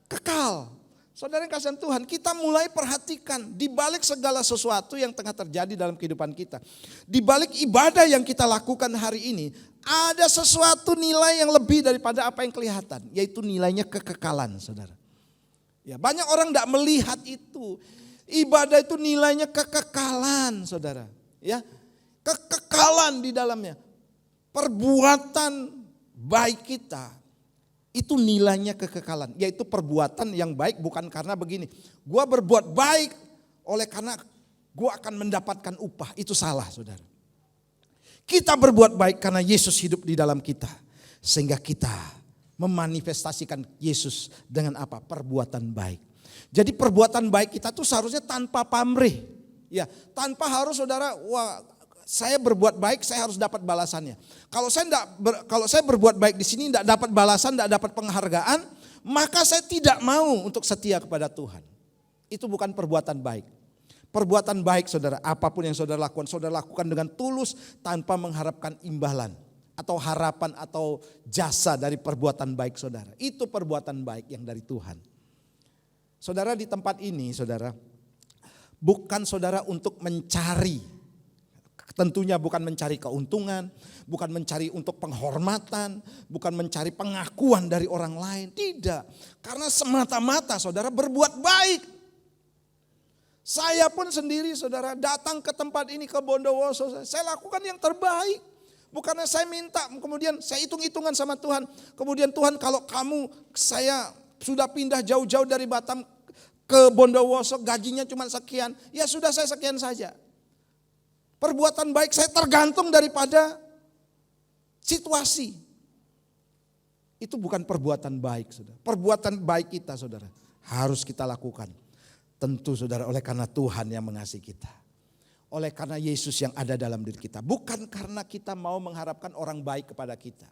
kekal. Saudara yang kasihan Tuhan, kita mulai perhatikan di balik segala sesuatu yang tengah terjadi dalam kehidupan kita. Di balik ibadah yang kita lakukan hari ini, ada sesuatu nilai yang lebih daripada apa yang kelihatan, yaitu nilainya kekekalan, saudara. Ya, banyak orang tidak melihat itu. Ibadah itu nilainya kekekalan, saudara. Ya, kekekalan di dalamnya. Perbuatan baik kita itu nilainya kekekalan, yaitu perbuatan yang baik bukan karena begini, gua berbuat baik oleh karena gua akan mendapatkan upah, itu salah saudara. Kita berbuat baik karena Yesus hidup di dalam kita, sehingga kita memanifestasikan Yesus dengan apa? Perbuatan baik. Jadi perbuatan baik kita tuh seharusnya tanpa pamrih, ya, tanpa harus saudara, wah saya berbuat baik, saya harus dapat balasannya. Kalau saya berbuat baik di sini tidak dapat balasan, tidak dapat penghargaan, maka saya tidak mau untuk setia kepada Tuhan. Itu bukan perbuatan baik. Perbuatan baik saudara, apapun yang saudara lakukan dengan tulus tanpa mengharapkan imbalan atau harapan atau jasa dari perbuatan baik saudara. Itu perbuatan baik yang dari Tuhan. Saudara di tempat ini saudara, bukan saudara untuk mencari. Tentunya bukan mencari keuntungan, bukan mencari untuk penghormatan, bukan mencari pengakuan dari orang lain. Tidak, karena semata-mata saudara berbuat baik. Saya pun sendiri saudara datang ke tempat ini ke Bondowoso, saya lakukan yang terbaik. Bukannya saya minta, kemudian saya hitung-hitungan sama Tuhan. Kemudian Tuhan kalau saya sudah pindah jauh-jauh dari Batam ke Bondowoso gajinya cuma sekian, ya sudah saya sekian saja. Perbuatan baik saya tergantung daripada situasi. Itu bukan perbuatan baik saudara. Perbuatan baik kita saudara harus kita lakukan. Tentu saudara oleh karena Tuhan yang mengasihi kita. Oleh karena Yesus yang ada dalam diri kita. Bukan karena kita mau mengharapkan orang baik kepada kita.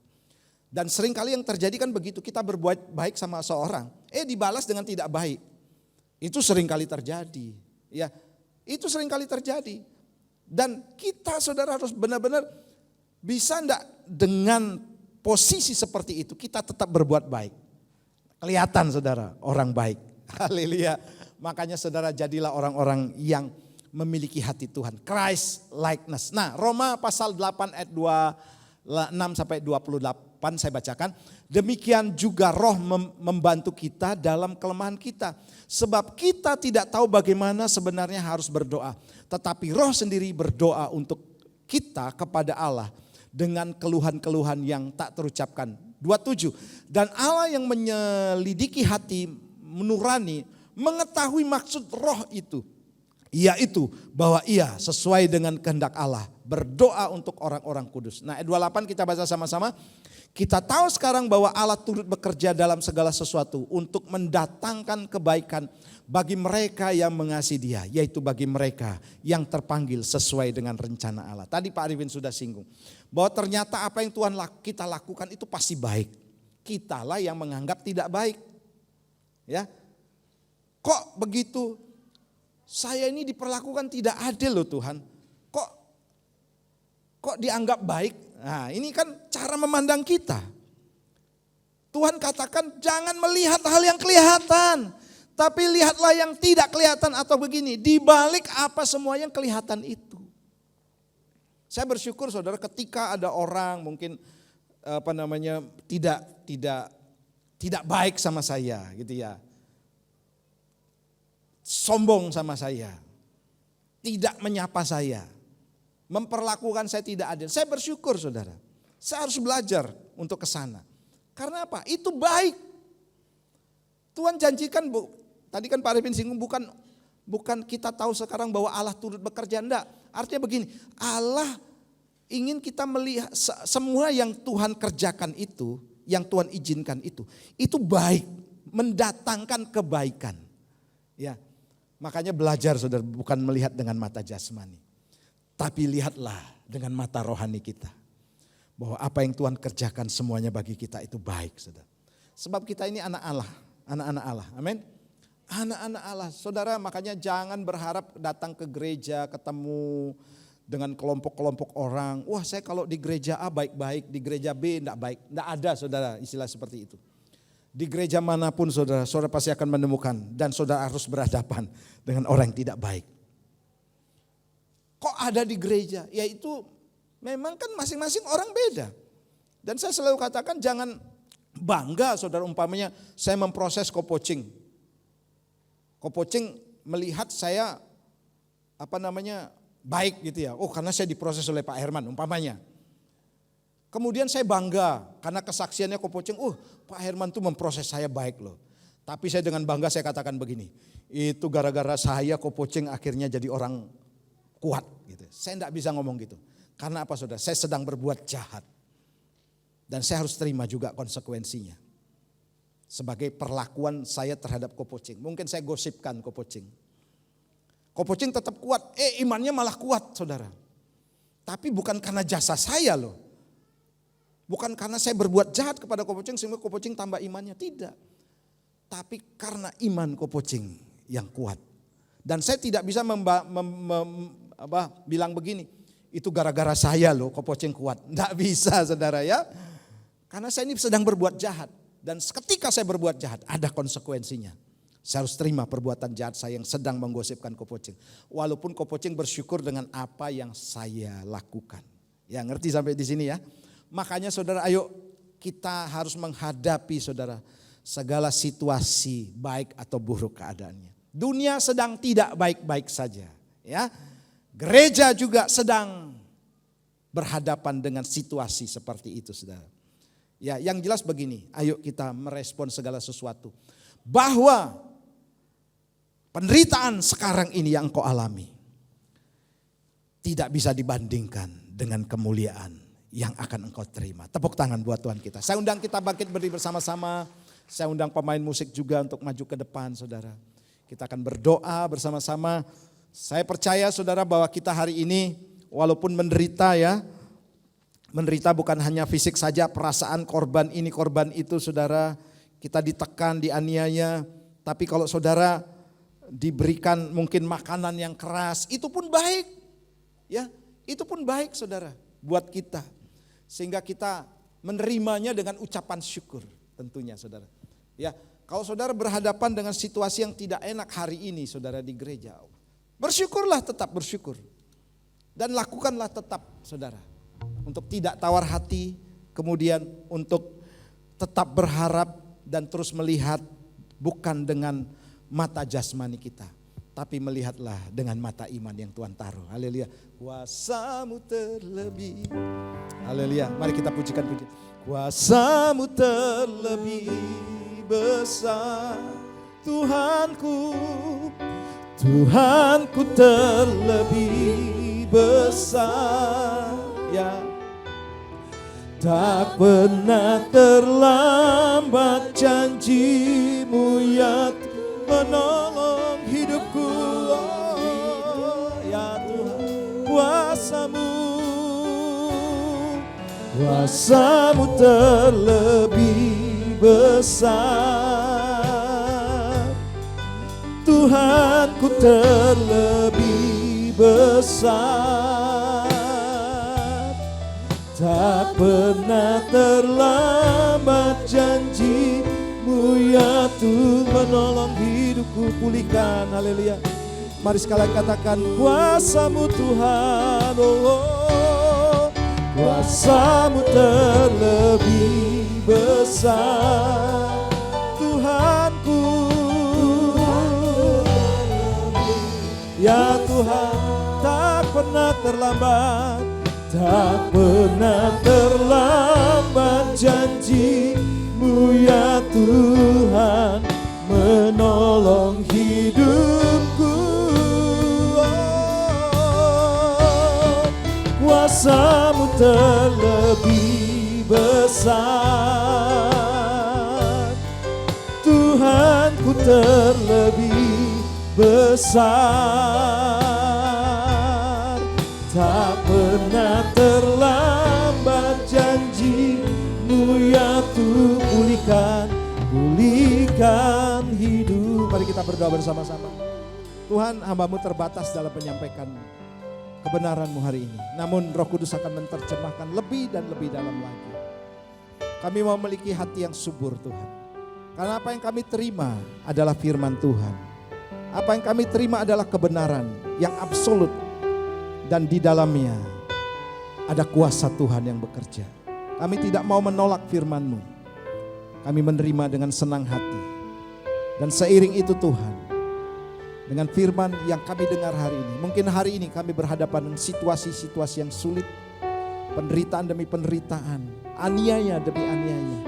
Dan seringkali yang terjadi kan begitu. Kita berbuat baik sama seorang. Dibalas dengan tidak baik. Itu seringkali terjadi. Ya, itu seringkali terjadi. Dan kita saudara harus benar-benar bisa enggak dengan posisi seperti itu kita tetap berbuat baik. Kelihatan saudara orang baik. Haleluya. Makanya saudara jadilah orang-orang yang memiliki hati Tuhan. Christ likeness. Nah Roma pasal 8 ayat 26 sampai 28 saya bacakan. Demikian juga roh membantu kita dalam kelemahan kita. Sebab kita tidak tahu bagaimana sebenarnya harus berdoa. Tetapi roh sendiri berdoa untuk kita kepada Allah dengan keluhan-keluhan yang tak terucapkan 27. Dan Allah yang menyelidiki hati nurani mengetahui maksud roh itu. Yaitu bahwa ia sesuai dengan kehendak Allah berdoa untuk orang-orang kudus. Nah ayat 28 kita baca sama-sama. Kita tahu sekarang bahwa Allah turut bekerja dalam segala sesuatu untuk mendatangkan kebaikan bagi mereka yang mengasihi Dia, yaitu bagi mereka yang terpanggil sesuai dengan rencana Allah. Tadi Pak Arifin sudah singgung bahwa ternyata apa yang Tuhan kita lakukan itu pasti baik. Kitalah yang menganggap tidak baik. Ya. Kok begitu? Saya ini diperlakukan tidak adil loh Tuhan. Kok dianggap baik? Nah ini kan cara memandang kita. Tuhan katakan jangan melihat hal yang kelihatan. Tapi lihatlah yang tidak kelihatan atau begini. Di balik apa semua yang kelihatan itu. Saya bersyukur saudara ketika ada orang mungkin tidak baik sama saya gitu ya. Sombong sama saya. Tidak menyapa saya. Memperlakukan saya tidak adil. Saya bersyukur saudara. Saya harus belajar untuk ke sana. Karena apa? Itu baik. Tuhan janjikan, tadi kan Pak Arifin singgung bukan kita tahu sekarang bahwa Allah turut bekerja. Enggak. Artinya begini, Allah ingin kita melihat semua yang Tuhan kerjakan itu, yang Tuhan izinkan itu baik, mendatangkan kebaikan. Ya. Makanya belajar saudara bukan melihat dengan mata jasmani. Tapi lihatlah dengan mata rohani kita. Bahwa apa yang Tuhan kerjakan semuanya bagi kita itu baik saudara. Sebab kita ini anak Allah, anak-anak Allah. Amin. Anak-anak Allah. Saudara makanya jangan berharap datang ke gereja ketemu dengan kelompok-kelompok orang. Wah saya kalau di gereja A baik-baik, di gereja B enggak baik. Enggak ada saudara istilah seperti itu. Di gereja manapun saudara pasti akan menemukan. Dan saudara harus berhadapan dengan orang yang tidak baik. Kok ada di gereja? Ya itu memang kan masing-masing orang beda. Dan saya selalu katakan jangan bangga saudara umpamanya saya memproses kopocing. Kopocing melihat saya baik gitu ya. Oh karena saya diproses oleh Pak Herman umpamanya. Kemudian saya bangga karena kesaksiannya kopocing. Pak Herman tuh memproses saya baik loh. Tapi saya dengan bangga saya katakan begini. Itu gara-gara saya kopocing akhirnya jadi orang kuat gitu. Saya enggak bisa ngomong gitu. Karena apa saudara? Saya sedang berbuat jahat. Dan saya harus terima juga konsekuensinya. Sebagai perlakuan saya terhadap kopocing. Mungkin saya gosipkan kopocing. Kopocing tetap kuat. Imannya malah kuat saudara. Tapi bukan karena jasa saya loh. Bukan karena saya berbuat jahat kepada kopocing sehingga kopocing tambah imannya. Tidak. Tapi karena iman kopocing yang kuat. Dan saya tidak bisa bilang begini, itu gara-gara saya loh kopocing kuat. Enggak bisa saudara ya. Karena saya ini sedang berbuat jahat. Dan ketika saya berbuat jahat ada konsekuensinya. Saya harus terima perbuatan jahat saya yang sedang menggosipkan kopocing. Walaupun kopocing bersyukur dengan apa yang saya lakukan. Ya ngerti sampai di sini ya. Makanya saudara ayo kita harus menghadapi saudara segala situasi baik atau buruk keadaannya. Dunia sedang tidak baik-baik saja ya. Gereja juga sedang berhadapan dengan situasi seperti itu saudara. Ya yang jelas begini, ayo kita merespon segala sesuatu. Bahwa penderitaan sekarang ini yang engkau alami tidak bisa dibandingkan dengan kemuliaan yang akan engkau terima. Tepuk tangan buat Tuhan kita. Saya undang kita bangkit berdiri bersama-sama. Saya undang pemain musik juga untuk maju ke depan saudara. Kita akan berdoa bersama-sama. Saya percaya saudara bahwa kita hari ini walaupun menderita ya. Menderita bukan hanya fisik saja, perasaan korban ini korban itu saudara. Kita ditekan, dianiaya. Tapi kalau saudara diberikan mungkin makanan yang keras, itu pun baik. Ya, itu pun baik saudara buat kita. Sehingga kita menerimanya dengan ucapan syukur tentunya saudara. Ya, kalau saudara berhadapan dengan situasi yang tidak enak hari ini saudara di gereja, bersyukurlah, tetap bersyukur. Dan lakukanlah tetap saudara. Untuk tidak tawar hati, kemudian untuk tetap berharap dan terus melihat bukan dengan mata jasmani kita. Tapi melihatlah dengan mata iman yang Tuhan taruh. Haleluya. Kuasamu terlebih. Haleluya. Mari kita pujikan. Kuasa-Mu terlebih besar, Tuhanku, Tuhanku terlebih besar, ya. Tak pernah terlambat janji-Mu ya menolong hidupku, oh, ya Tuhan. Kuasa-Mu, Kuasa-Mu terlebih besar, Tuhanku terlebih besar. Tak pernah terlambat janji-Mu ya Tuhan menolong hidupku, pulihkan, haleluya. Mari sekali katakan, kuasa-Mu Tuhan, oh, kuasa-Mu terlebih besar, Tuhanku, ya Tuhan. Tak pernah terlambat, tak pernah terlambat janji-Mu ya Tuhan menolong hidupku, oh, kuasa-Mu terlebih besar, Tuhanku terlebih besar. Tak pernah terlambat janji-Mu ya Tuhan, pulihkan, pulihkan hidup. Mari kita berdoa bersama-sama. Tuhan, hamba-Mu terbatas dalam menyampaikan kebenaran-Mu hari ini. Namun Roh Kudus akan menerjemahkan lebih dan lebih dalam lagi. Kami mau memiliki hati yang subur Tuhan. Karena apa yang kami terima adalah firman Tuhan. Apa yang kami terima adalah kebenaran yang absolut. Dan di dalamnya ada kuasa Tuhan yang bekerja. Kami tidak mau menolak firman-Mu. Kami menerima dengan senang hati. Dan seiring itu Tuhan, dengan firman yang kami dengar hari ini. Mungkin hari ini kami berhadapan dengan situasi-situasi yang sulit. Penderitaan demi penderitaan. Aniaya demi aniaya.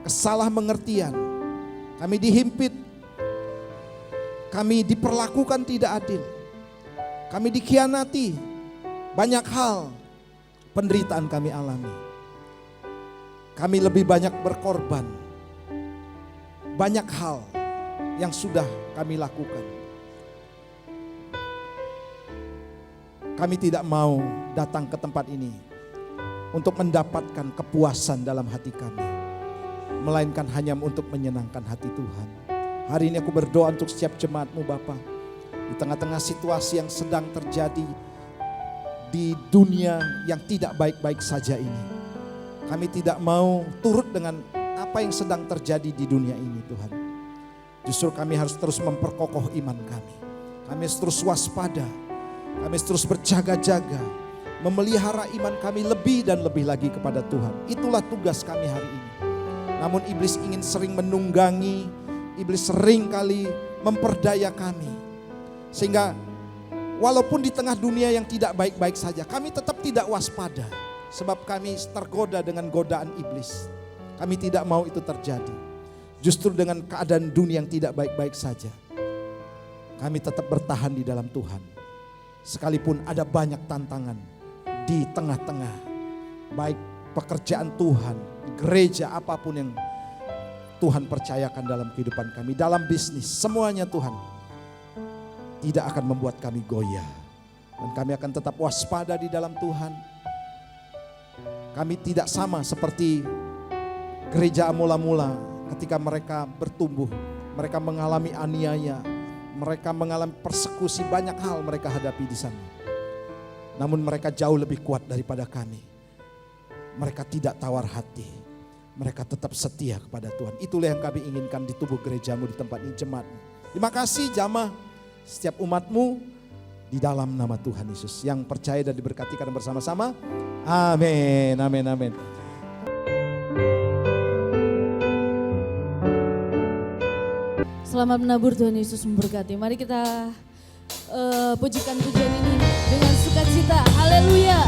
Kesalah mengertian. Kami dihimpit. Kami diperlakukan tidak adil. Kami dikhianati, banyak hal penderitaan kami alami. Kami lebih banyak berkorban, banyak hal yang sudah kami lakukan. Kami tidak mau datang ke tempat ini untuk mendapatkan kepuasan dalam hati kami, melainkan hanya untuk menyenangkan hati Tuhan. Hari ini aku berdoa untuk setiap jemaat-Mu Bapa. Di tengah-tengah situasi yang sedang terjadi di dunia yang tidak baik-baik saja ini. Kami tidak mau turut dengan apa yang sedang terjadi di dunia ini Tuhan. Justru kami harus terus memperkokoh iman kami. Kami harus terus waspada. Kami harus terus berjaga-jaga. Memelihara iman kami lebih dan lebih lagi kepada Tuhan. Itulah tugas kami hari ini. Namun iblis ingin sering menunggangi. Iblis sering kali memperdaya kami. Sehingga walaupun di tengah dunia yang tidak baik-baik saja, kami tetap tidak waspada. Sebab kami tergoda dengan godaan iblis. Kami tidak mau itu terjadi. Justru dengan keadaan dunia yang tidak baik-baik saja, kami tetap bertahan di dalam Tuhan. Sekalipun ada banyak tantangan di tengah-tengah. Baik pekerjaan Tuhan, gereja apapun yang Tuhan percayakan dalam kehidupan kami. Dalam bisnis, semuanya Tuhan tidak akan membuat kami goyah. Dan kami akan tetap waspada di dalam Tuhan. Kami tidak sama seperti gereja mula-mula ketika mereka bertumbuh. Mereka mengalami aniaya. Mereka mengalami persekusi, banyak hal mereka hadapi di sana. Namun mereka jauh lebih kuat daripada kami. Mereka tidak tawar hati. Mereka tetap setia kepada Tuhan. Itulah yang kami inginkan di tubuh gereja-Mu, di tempat ini, jemaat-Mu. Terima kasih jamaah, setiap umat-Mu di dalam nama Tuhan Yesus. Yang percaya dan diberkati karena bersama-sama. Amin, amin, amin. Selamat menabur, Tuhan Yesus memberkati. Mari kita pujikan pujian ini dengan sukacita. Haleluya.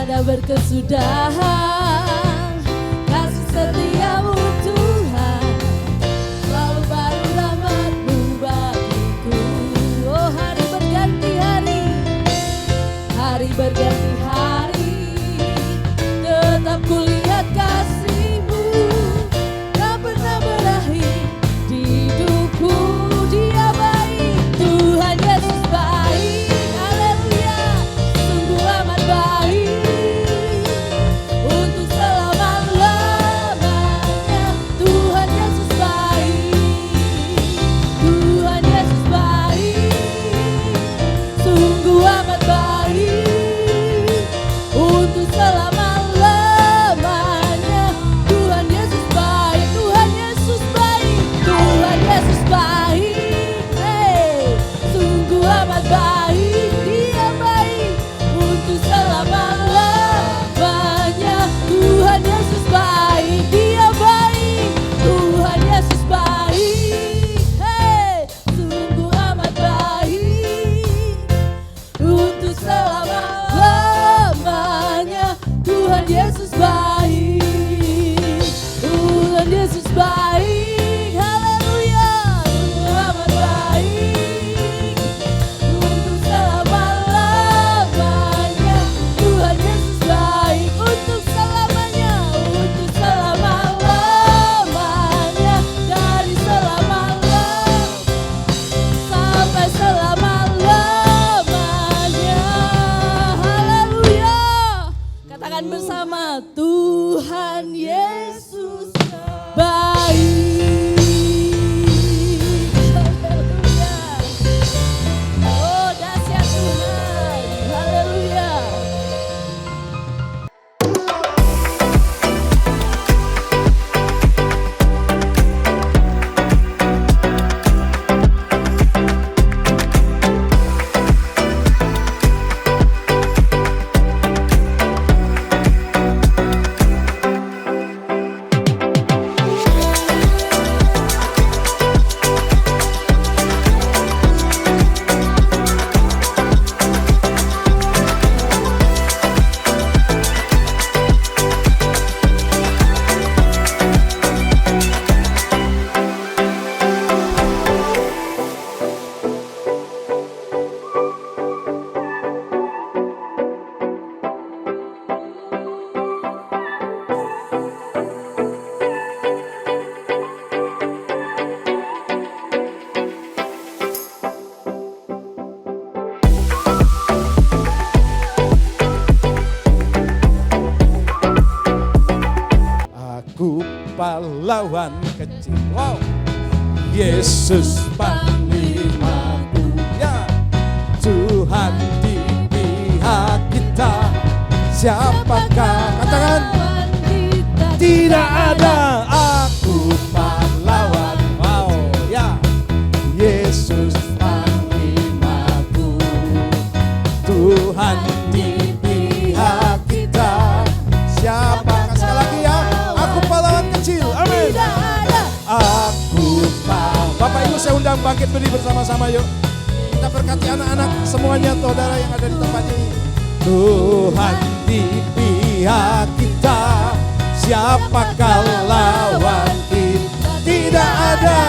ada berkesudahan. Kasih setiamu Tuhan, selalu baru rahmat-Mu bagiku. Oh hari berganti hari, hari berganti hari, tetap kulihat kasih-Mu tak pernah berakhir di hidupku. Dia baik, Tuhan Yesus baik, haleluya, sungguh amat baik, untuk selama-lamanya. Tuhan Yesus baik, Tuhan Yesus baik, sungguh amat baik, untuk selama-lamanya. Tuhan Yesus baik, Tuhan Yesus baik, Tuhan Yesus baik, hey, sungguh amat baik, Dia baik, untuk selama-lamanya. Tuhan Yesus baik, Dia baik, Tuhan Yesus baik, hey, sungguh amat baik, untuk selama-lamanya. Tuhan Yesus baik, Tuhan Yesus baik, haleluya, sungguh amat baik, untuk selama-lamanya. Tuhan Yesus baik, untuk selamanya, untuk selama-lamanya, dari selama-lamanya sampai selama-lamanya. Haleluya. Katakan bersama, Tuhan Yesus baik. Haleluya. Oh dahsyat Tuhan. Haleluya. Aku pahlawan kecil. Wow. Yesus panglimaku. Ya. Tuhan di pihak kita. Siapakah? Katakan. Tidak ada. Aku pahlawan. Wow. Ya. Yesus panglimaku. Tuhan di pihak kita. Siapa? Sekali lagi ya. Aku pahlawan kecil. Amin. Aku pahlawan. Bapak Ibu saya undang bangkit berdiri bersama-sama yuk. Kita berkati anak-anak semuanya, saudara yang ada di tempat ini. Tuhan di pihak kita. Siapakah lawan kita? Tidak ada.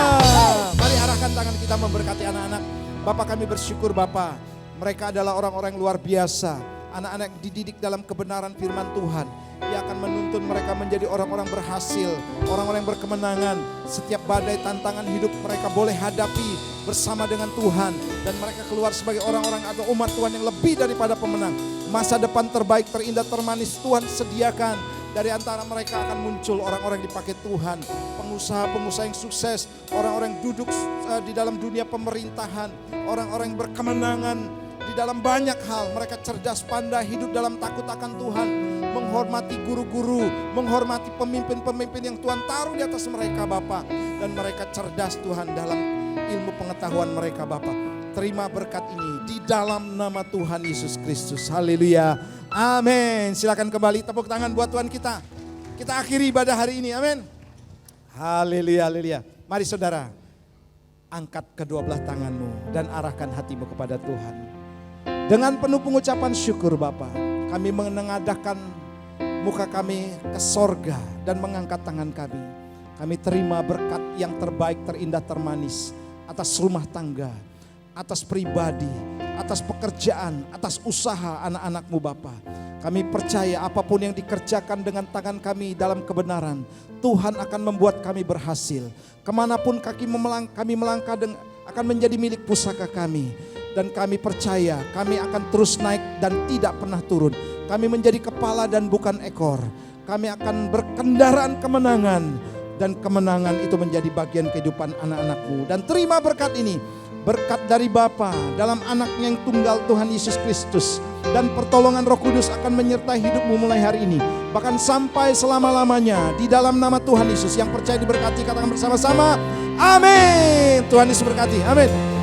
Mari arahkan tangan kita memberkati anak-anak. Bapak kami bersyukur Bapak. Mereka adalah orang-orang yang luar biasa. Anak-anak dididik dalam kebenaran firman Tuhan. Dia akan menuntun mereka menjadi orang-orang berhasil, orang-orang yang berkemenangan. Setiap badai tantangan hidup mereka boleh hadapi bersama dengan Tuhan. Dan mereka keluar sebagai orang-orang atau umat Tuhan yang lebih daripada pemenang. Masa depan terbaik, terindah, termanis Tuhan sediakan. Dari antara mereka akan muncul orang-orang yang dipakai Tuhan. Pengusaha-pengusaha yang sukses, orang-orang yang duduk di dalam dunia pemerintahan, orang-orang yang berkemenangan di dalam banyak hal. Mereka cerdas, pandai, hidup dalam takut akan Tuhan, menghormati guru-guru, menghormati pemimpin-pemimpin yang Tuhan taruh di atas mereka Bapak. Dan mereka cerdas Tuhan dalam ilmu pengetahuan mereka Bapak. Terima berkat ini di dalam nama Tuhan Yesus Kristus. Haleluya. Amin. Silakan kembali, tepuk tangan buat Tuhan kita. Kita akhiri ibadah hari ini. Amin. Haleluya, haleluya. Mari saudara, angkat kedua belah tanganmu dan arahkan hatimu kepada Tuhan. Dengan penuh pengucapan syukur Bapa, Kami menengadahkan muka kami ke sorga dan mengangkat tangan kami. Kami terima berkat yang terbaik, terindah, termanis atas rumah tangga, atas pribadi, atas pekerjaan, atas usaha anak-anak-Mu Bapa. Kami percaya apapun yang dikerjakan dengan tangan kami dalam kebenaran, Tuhan akan membuat kami berhasil. Kemanapun kami melangkah akan menjadi milik pusaka kami. Dan kami percaya kami akan terus naik dan tidak pernah turun. Kami menjadi kepala dan bukan ekor. Kami akan berkendaraan kemenangan. Dan kemenangan itu menjadi bagian kehidupan anak-anak-Mu. Dan terima berkat ini. Berkat dari Bapa dalam anaknya yang tunggal Tuhan Yesus Kristus. Dan pertolongan Roh Kudus akan menyertai hidupmu mulai hari ini. Bahkan sampai selama-lamanya. Di dalam nama Tuhan Yesus. Yang percaya diberkati, katakan bersama-sama. Amin. Tuhan Yesus berkati. Amin.